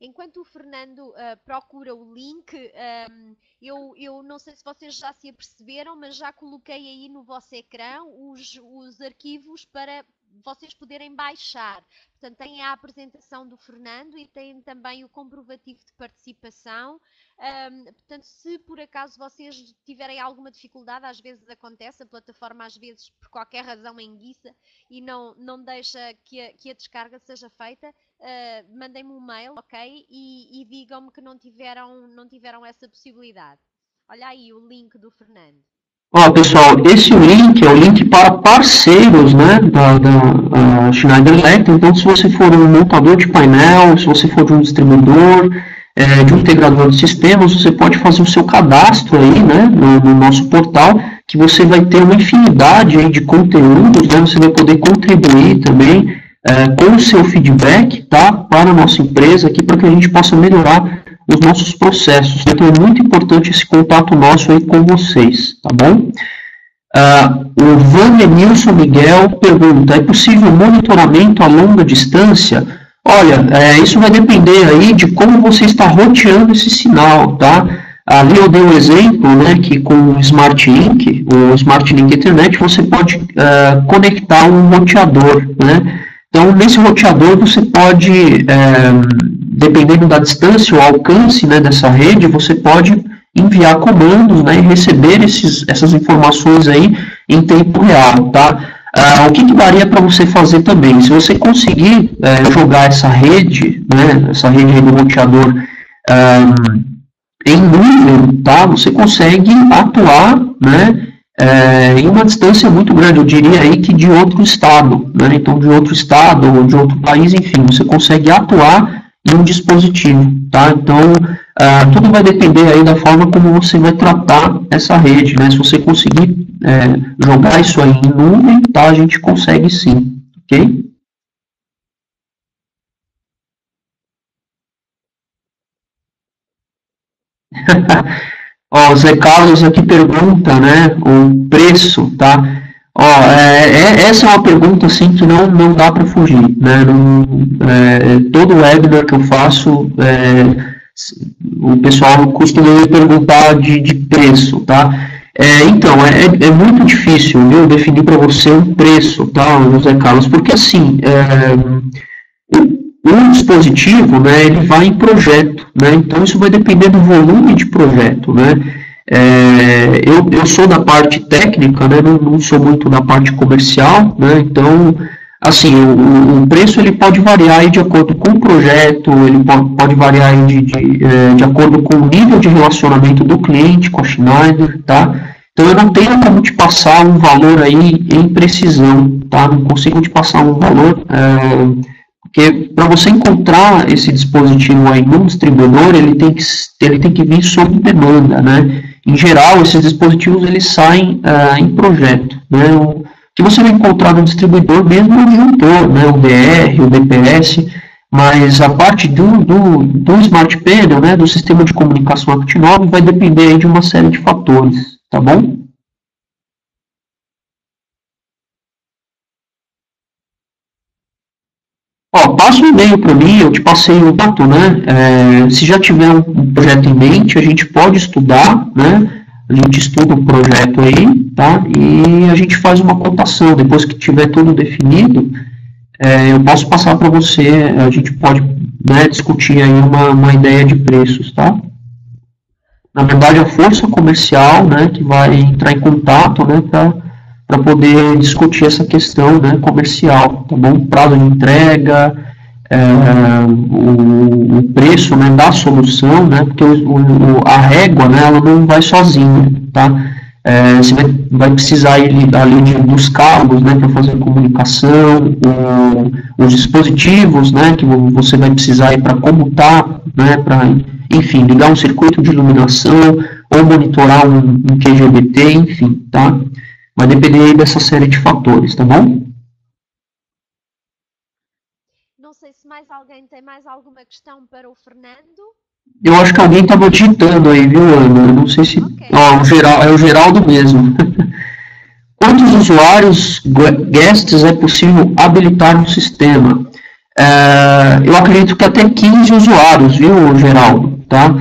Enquanto o Fernando procura o link, eu não sei se vocês já se aperceberam, mas já coloquei aí no vosso ecrã os arquivos para vocês poderem baixar. Portanto, tem a apresentação do Fernando e tem também o comprovativo de participação. Portanto, se por acaso vocês tiverem alguma dificuldade, às vezes acontece, a plataforma às vezes por qualquer razão enguiça e não deixa que a descarga seja feita, mandem-me um mail, ok? E digam-me que não tiveram essa possibilidade. Olha aí o link do Fernando. Pessoal, esse link é o link para parceiros, né, da Schneider Electric. Então, se você for um montador de painel, se você for de um distribuidor, de um integrador de sistemas, você pode fazer o seu cadastro aí, né, no nosso portal, que você vai ter uma infinidade aí de conteúdos, né, você vai poder contribuir também com o seu feedback, tá, para a nossa empresa aqui, para que a gente possa melhorar os nossos processos. Então é muito importante esse contato nosso aí com vocês, tá bom? O Vandenilson Miguel pergunta, é possível monitoramento a longa distância? Olha, isso vai depender aí de como você está roteando esse sinal, tá? Ali eu dei um exemplo, né, que com o Smart Link, o Smart Link Internet, você pode conectar um roteador, né? Então, nesse roteador você pode, dependendo da distância ou alcance, né, dessa rede, você pode enviar comandos, né, e receber essas informações aí em tempo real, tá? O que daria para você fazer também? Se você conseguir jogar essa rede, né, essa rede aí do roteador em nuvem, tá? Você consegue atuar, né, em uma distância muito grande, eu diria aí que de outro estado, né? Então, de outro estado ou de outro país, enfim, você consegue atuar em um dispositivo, tá? Então, tudo vai depender aí da forma como você vai tratar essa rede, né? Se você conseguir jogar isso aí em nuvem, tá? A gente consegue sim, ok? Ó, o Zé Carlos aqui pergunta, né, o preço, tá? Ó, essa é uma pergunta, assim, que não dá para fugir, né? Todo webinar que eu faço, o pessoal costuma me perguntar de preço, tá? Então, é muito difícil, viu, definir para você um preço, tá, José Carlos, porque, assim, o dispositivo, né, ele vai em projeto, né, então isso vai depender do volume de projeto, né. Eu sou da parte técnica, né, não sou muito da parte comercial, né, então, assim, o preço ele pode variar aí de acordo com o projeto, ele pode variar aí de acordo com o nível de relacionamento do cliente com a Schneider, tá? Então eu não tenho como te passar um valor aí em precisão, tá? Não consigo te passar um valor, porque para você encontrar esse dispositivo aí no distribuidor, ele tem que vir sob demanda, né? Em geral, esses dispositivos eles saem em projeto, né? O que você vai encontrar no distribuidor mesmo é o disjuntor, né? O DR, o DPS, mas a parte do Smart Panel, né? Do sistema de comunicação Act9 vai depender aí de uma série de fatores, tá bom? Ó, passa um e-mail para mim, eu te passei o dado, né? Se já tiver um projeto em mente, a gente pode estudar, né? A gente estuda o projeto aí, tá? E a gente faz uma cotação. Depois que tiver tudo definido, eu posso passar para você, a gente pode, né, discutir aí uma ideia de preços, tá? Na verdade, a força comercial, né, que vai entrar em contato, né, para poder discutir essa questão, né, comercial, tá bom? Prazo de entrega, o preço, né, da solução, né, porque a régua, né, ela não vai sozinha, tá? Você vai precisar ali dos cabos, né, para fazer comunicação, os dispositivos, né, que você vai precisar para comutar, né, para, enfim, ligar um circuito de iluminação ou monitorar um QGBT, enfim, tá? Vai depender aí dessa série de fatores, tá bom? Não sei se mais alguém tem mais alguma questão para o Fernando. Eu acho que alguém estava digitando aí, viu, Ana? Eu não sei se... Okay. É o Geraldo mesmo. Quantos usuários guests é possível habilitar no sistema? Eu acredito que até 15 usuários, viu, Geraldo? Tá?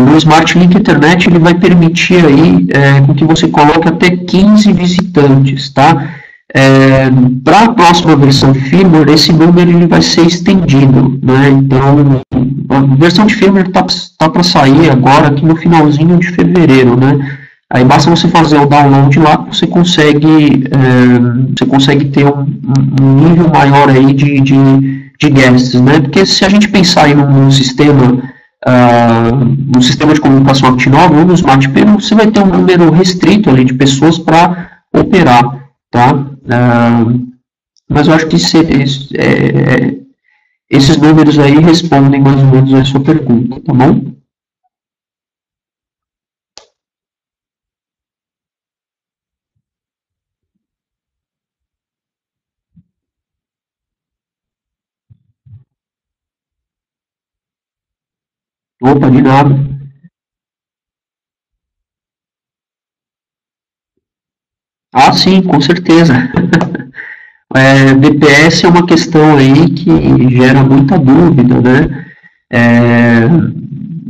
No Smart Link Internet ele vai permitir aí com que você coloque até 15 visitantes, tá? Para a próxima versão de firmware, esse número ele vai ser estendido, né? Então, a versão de firmware tá para sair agora, aqui no finalzinho de fevereiro, né? Aí basta você fazer o download lá, você consegue ter um nível maior aí de guests, né? Porque se a gente pensar aí num sistema de comunicação Act9 ou no Smart Panel, você vai ter um número restrito ali de pessoas para operar, tá? Mas eu acho que esses números aí respondem mais ou menos a sua pergunta, tá bom? Opa, de nada. Ah, sim, com certeza. DPS é uma questão aí que gera muita dúvida, né?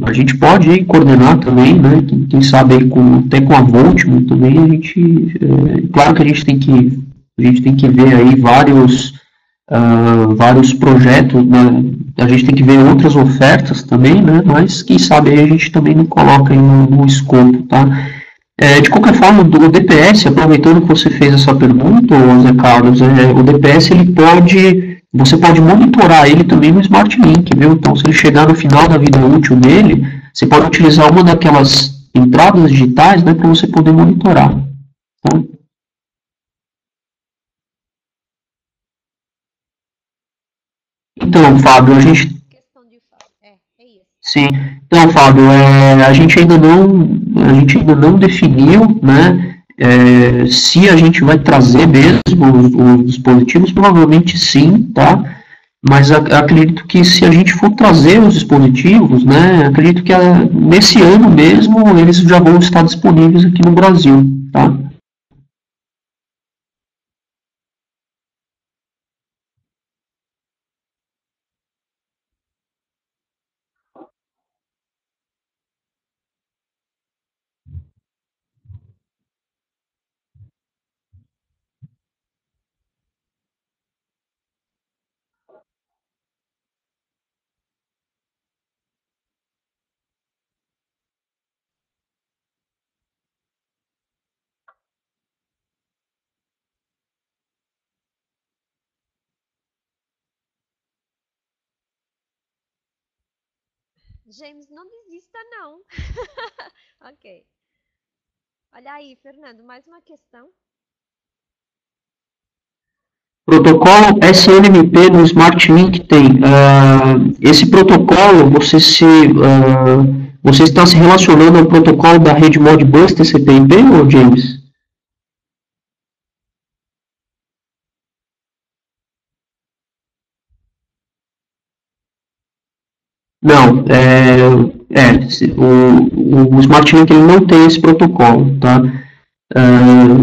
A gente pode aí coordenar também, né? Quem sabe aí até com a Voltman também, claro que a gente tem que ver aí vários projetos, né? A gente tem que ver outras ofertas também, né? Mas quem sabe aí a gente também não coloca aí no escopo, tá? De qualquer forma, o DPS, aproveitando que você fez essa pergunta, Zé Carlos, o DPS você pode monitorar ele também no Smart Link, viu? Então, se ele chegar no final da vida útil dele, você pode utilizar uma daquelas entradas digitais, né, para você poder monitorar. Tá? Então, Fábio, a gente sim. Então, Fábio, a gente ainda não definiu, né, se a gente vai trazer mesmo os dispositivos, provavelmente sim, tá? Mas acredito que se a gente for trazer os dispositivos, né, acredito que nesse ano mesmo eles já vão estar disponíveis aqui no Brasil, tá? James, não desista, não. Ok. Olha aí, Fernando, mais uma questão. Protocolo SNMP no Smart Link tem. Esse protocolo, você está se relacionando ao protocolo da rede Modbus TCP/IP, ou James? Não, o Smart Link ele não tem esse protocolo, tá?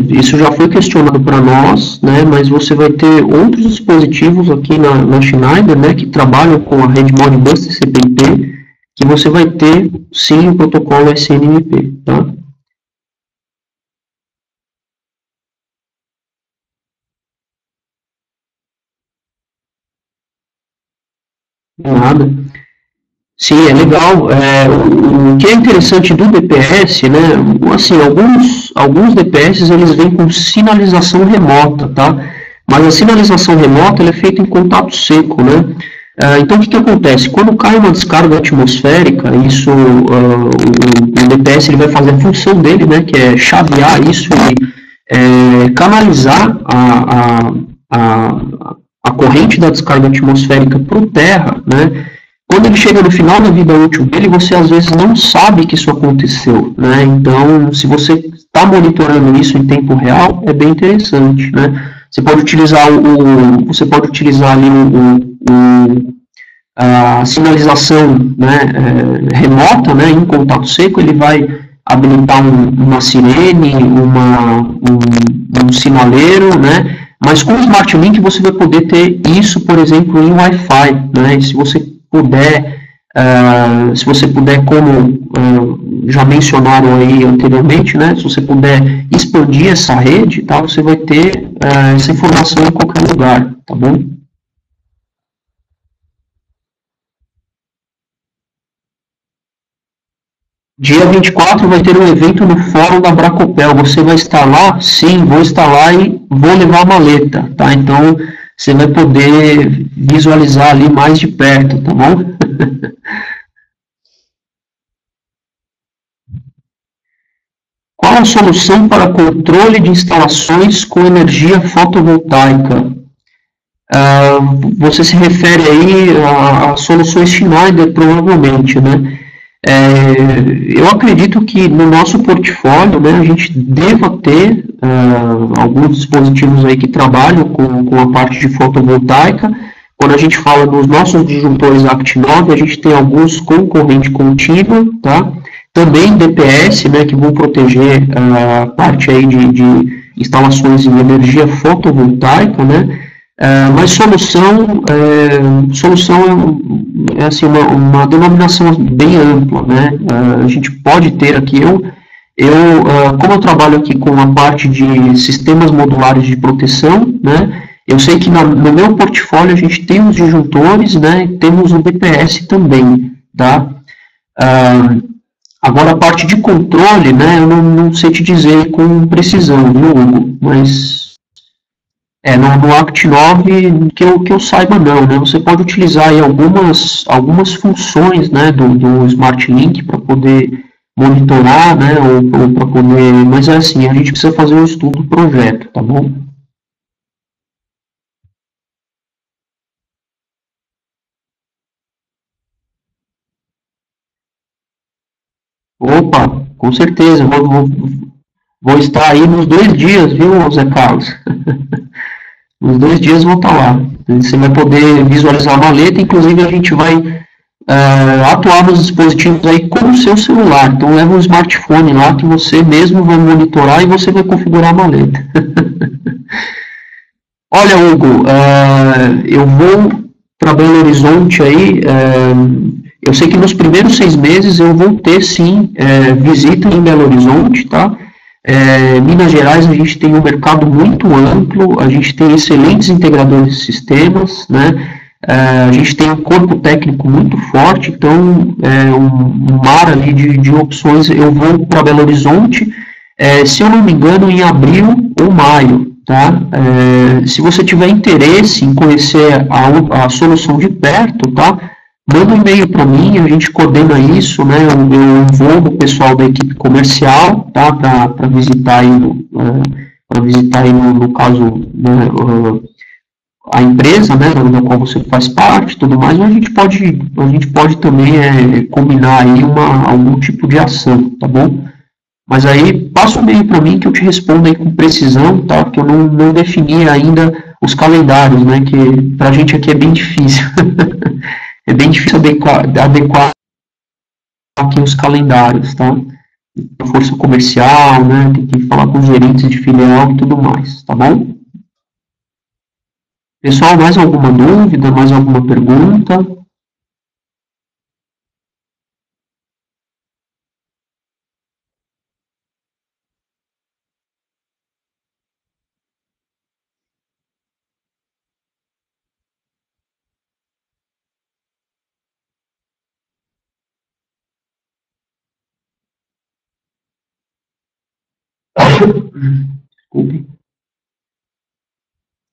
Isso já foi questionado para nós, né, mas você vai ter outros dispositivos aqui na Schneider, né, que trabalham com a rede Modbus TCP/IP, que você vai ter, sim, o protocolo SNMP, tá? Nada. Sim, é legal. O que é interessante do DPS, né? Assim, alguns DPS eles vêm com sinalização remota, tá? Mas a sinalização remota ela é feita em contato seco, né? Então, o que acontece? Quando cai uma descarga atmosférica, o DPS ele vai fazer a função dele, né? Que é chavear isso e canalizar a corrente da descarga atmosférica para o terra, né? Quando ele chega no final da vida útil dele, você às vezes não sabe que isso aconteceu, né? Então, se você está monitorando isso em tempo real, é bem interessante, né? Você pode utilizar ali a sinalização, né, remota, né, em contato seco, ele vai habilitar uma sirene, um sinaleiro, né? Mas com o Smart Link você vai poder ter isso, por exemplo, em Wi-Fi, né? E se você puder, como já mencionaram aí anteriormente, né, se você puder expandir essa rede, tá, você vai ter essa informação em qualquer lugar, tá bom? Dia 24 vai ter um evento no Fórum da Bracopel. Você vai estar lá? Sim, vou estar lá e vou levar a maleta, tá? Então, você vai poder visualizar ali mais de perto, tá bom? Qual a solução para controle de instalações com energia fotovoltaica? Você se refere aí a soluções Schneider, provavelmente, né? Eu acredito que no nosso portfólio, né, a gente deva ter alguns dispositivos aí que trabalham com a parte de fotovoltaica. Quando a gente fala dos nossos disjuntores Act9, a gente tem alguns com corrente contínua, tá? Também DPS, né, que vão proteger a parte aí de instalações em energia fotovoltaica, né? Mas solução é assim, uma denominação bem ampla, né? A gente pode ter aqui, como eu trabalho aqui com a parte de sistemas modulares de proteção, né? Eu sei que no meu portfólio a gente tem os disjuntores, né? E temos o DPS também, tá? Agora, a parte de controle, né, eu não sei te dizer com precisão, viu, Hugo? Mas no Act 9, que eu saiba não, né? Você pode utilizar aí algumas funções, né, do Smart Link para poder monitorar, né, ou para poder... Mas é assim, a gente precisa fazer um estudo do projeto, tá bom? Opa, com certeza, vou estar aí nos 2 dias, viu, Zé Carlos? Nos 2 dias vou estar lá. Você vai poder visualizar a maleta, inclusive a gente vai atuar nos dispositivos aí com o seu celular. Então leva um smartphone lá que você mesmo vai monitorar e você vai configurar a maleta. Olha, Hugo, eu vou para Belo Horizonte aí. Eu sei que nos primeiros 6 meses eu vou ter, sim, visita em Belo Horizonte, tá? Minas Gerais, a gente tem um mercado muito amplo, a gente tem excelentes integradores de sistemas, né? A gente tem um corpo técnico muito forte, então um mar ali de opções. Eu vou para Belo Horizonte, se eu não me engano, em abril ou maio, tá? Se você tiver interesse em conhecer a solução de perto, tá? Manda um e-mail para mim, a gente coordena isso, né? Eu envolvo o pessoal da equipe comercial, tá? Para visitar aí, no caso, né, a empresa, né, da qual você faz parte, tudo mais. Mas a gente pode também combinar aí algum tipo de ação, tá bom? Mas aí passa um e-mail para mim que eu te respondo aí com precisão, tá? Porque eu não defini ainda os calendários, né? Que para a gente aqui é bem difícil. É bem difícil adequar aqui os calendários, tá? Força comercial, né? Tem que falar com os gerentes de filial e tudo mais, tá bom? Pessoal, mais alguma dúvida, mais alguma pergunta? Desculpe.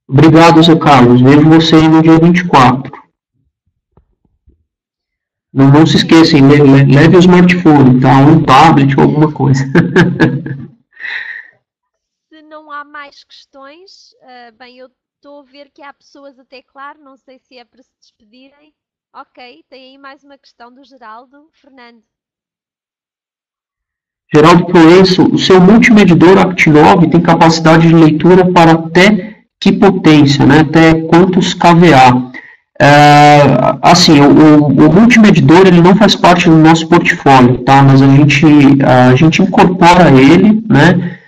Obrigado, Zé Carlos. Vejo você aí no dia 24. Não se esqueçam, leve o smartphone, tá? Um tablet ou alguma coisa. Se não há mais questões, bem, eu estou a ver que há pessoas a teclar, não sei se é para se despedirem. Ok, tem aí mais uma questão do Geraldo. Fernando. Geraldo Proenço, o seu multimedidor Act9 tem capacidade de leitura para até que potência, né? Até quantos kVA? Assim, o multimedidor ele não faz parte do nosso portfólio, tá? Mas a gente incorpora ele, né?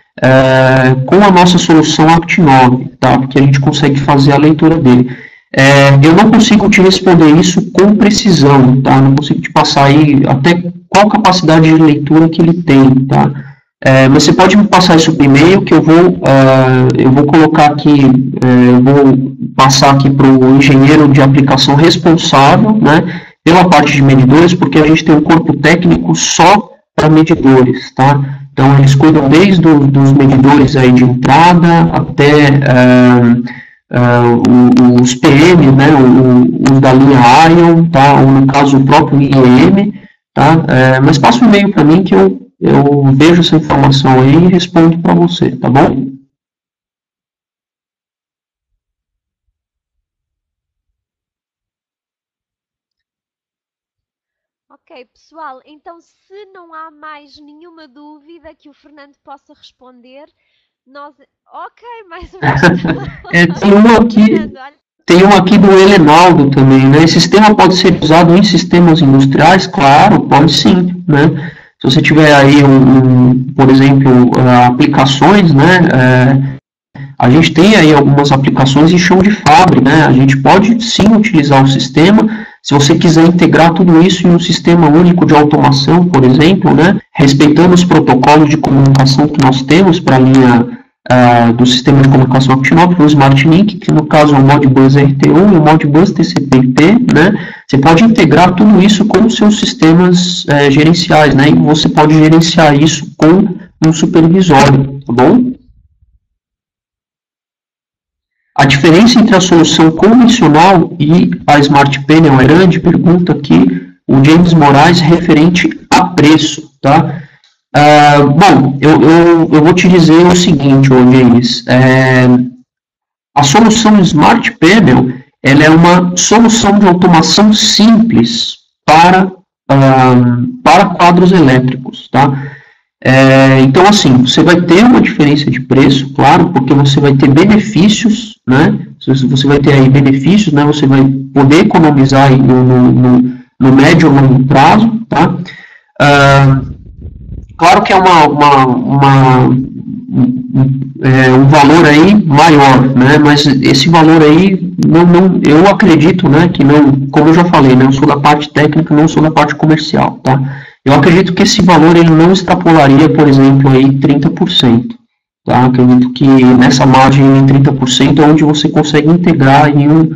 Com a nossa solução Act9, tá? Porque a gente consegue fazer a leitura dele. Eu não consigo te responder isso com precisão, tá? Não consigo te passar aí até qual capacidade de leitura que ele tem, tá? Mas você pode me passar isso por e-mail que eu vou colocar aqui, eu vou passar aqui para o engenheiro de aplicação responsável, né? Pela parte de medidores, porque a gente tem um corpo técnico só para medidores, tá? Então eles cuidam desde dos medidores aí de entrada até os PM, né, os da linha Ion, tá, ou no caso o próprio IEM, tá, mas passa um e-mail para mim que eu vejo essa informação aí e respondo para você, tá bom? Ok, pessoal, então se não há mais nenhuma dúvida que o Fernando possa responder, nós... Ok, mais uma questão. Tem um aqui do Helenaldo também, né? Esse sistema pode ser usado em sistemas industriais? Claro, pode sim, né? Se você tiver aí, por exemplo, aplicações, né? A gente tem aí algumas aplicações em chão de fábrica, né? A gente pode sim utilizar o sistema. Se você quiser integrar tudo isso em um sistema único de automação, por exemplo, né? Respeitando os protocolos de comunicação que nós temos para a linha do sistema de comunicação Actinov, o Smart Link, que no caso é o Modbus RT1 e o Modbus TCP/IP, né? Você pode integrar tudo isso com os seus sistemas gerenciais, né? E você pode gerenciar isso com um supervisório, tá bom? A diferença entre a solução convencional e a Smart Panel é grande? Pergunta aqui o James Moraes referente a preço, tá? Bom, eu vou te dizer o seguinte, James, a solução Smart Panel, ela é uma solução de automação simples para quadros elétricos, tá? Então, assim, você vai ter uma diferença de preço, claro, porque você vai ter benefícios, né? Você vai ter aí benefícios, né? Você vai poder economizar aí no médio ou longo prazo, tá? Claro que é um valor aí maior, né? Mas esse valor aí, eu acredito, né, que não, como eu já falei, né, eu sou da parte técnica, não sou da parte comercial, tá? Eu acredito que esse valor ele não extrapolaria, por exemplo, aí 30%, tá? Acredito que nessa margem de 30% é onde você consegue integrar em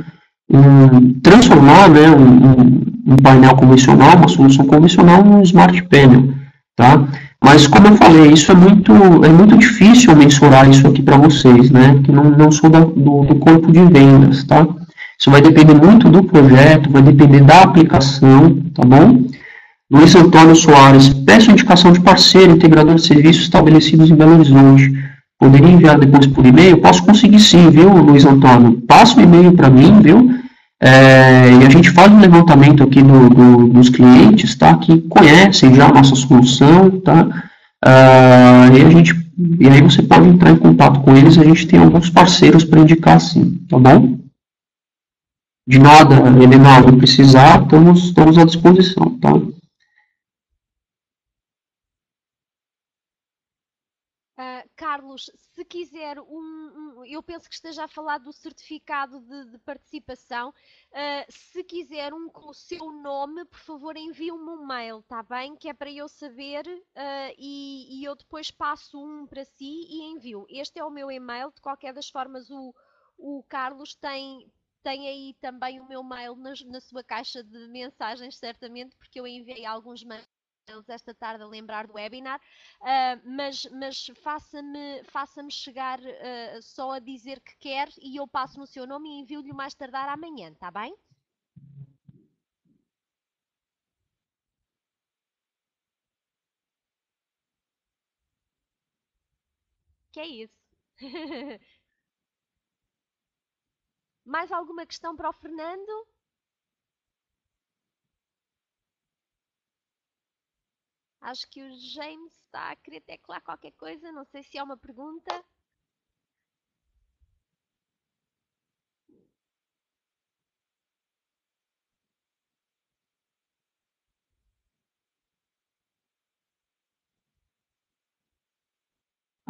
transformar, né, um painel convencional, uma solução convencional, num Smart Panel, tá? Mas, como eu falei, isso é muito difícil mensurar isso aqui para vocês, né? Que não sou do corpo de vendas, tá? Isso vai depender muito do projeto, vai depender da aplicação, tá bom? Luiz Antônio Soares, peço indicação de parceiro, integrador de serviços estabelecidos em Belo Horizonte. Poderia enviar depois por e-mail? Posso conseguir sim, viu, Luiz Antônio? Passa o e-mail para mim, viu? E a gente faz um levantamento aqui dos clientes, tá, que conhecem já a nossa solução, tá, e aí você pode entrar em contato com eles, a gente tem alguns parceiros para indicar sim, tá bom? De nada, Helena, se precisar, estamos à disposição, tá? Carlos, se quiser eu penso que esteja a falar do certificado de participação. Se quiser com o seu nome, por favor, envie-me um mail, tá bem? Que é para eu saber e eu depois passo para si e envio. Este é o meu e-mail. De qualquer das formas, o Carlos tem aí também o meu mail na sua caixa de mensagens, certamente, porque eu enviei alguns mails esta tarde a lembrar do webinar, mas faça-me chegar só a dizer que quer e eu passo no seu nome e envio-lhe mais tardar amanhã, tá bem? Que é isso. Mais alguma questão para o Fernando? Acho que o James está a querer teclar qualquer coisa, não sei se é uma pergunta.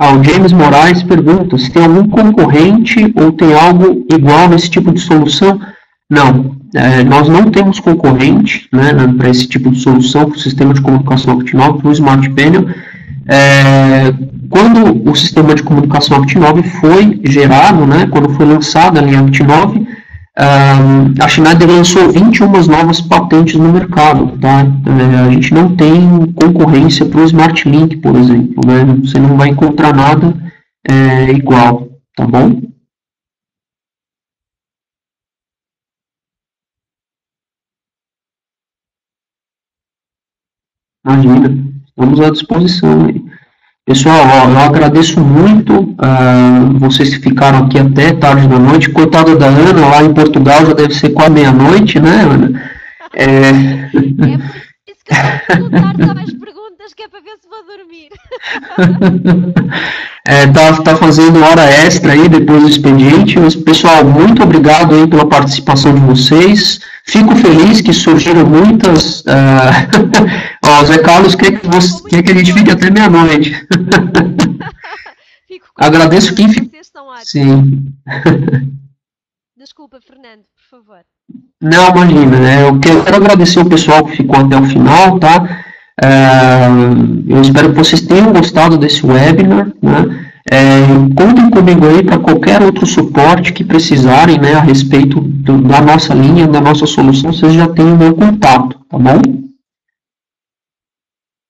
O James Moraes pergunta se tem algum concorrente ou tem algo igual nesse tipo de solução. Não, nós não temos concorrente, né, para esse tipo de solução, para o sistema de comunicação Actinov, para o Smart Panel. Quando o sistema de comunicação Actinov foi gerado, né, quando foi lançada a linha Actinov, a Schneider lançou 21 novas patentes no mercado, tá? A gente não tem concorrência para o Smart Link, por exemplo, né? Você não vai encontrar nada igual, tá bom? Imagina, estamos à disposição aí. Pessoal, eu agradeço muito vocês que ficaram aqui até tarde da noite. Coitada da Ana, lá em Portugal já deve ser quase meia-noite, né, Ana? É por isso que eu vou perguntar mais perguntas, que é para ver se vou dormir. Tá fazendo hora extra aí depois do expediente. Mas, pessoal, muito obrigado aí pela participação de vocês. Fico feliz que surgiram muitas... o Zé Carlos quer que a gente fique até meia-noite. Agradeço quem ficou. Sim. Desculpa, Fernando, por favor. Não, imagina, eu quero agradecer o pessoal que ficou até o final, tá? Eu espero que vocês tenham gostado desse webinar, né? Contem comigo aí para qualquer outro suporte que precisarem, né, a respeito da nossa linha, da nossa solução, vocês já têm o meu contato, tá bom?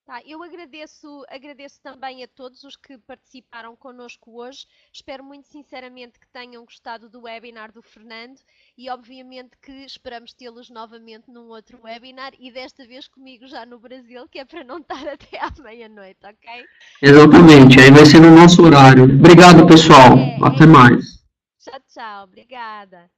Tá, eu agradeço também a todos os que participaram connosco hoje. Espero muito sinceramente que tenham gostado do webinar do Fernando e obviamente que esperamos tê-los novamente num outro webinar e desta vez comigo já no Brasil, que é para não estar até à meia-noite, ok? Exatamente, aí vai ser no nosso horário. Obrigado, pessoal. Até É isso. mais. Tchau, tchau. Obrigada.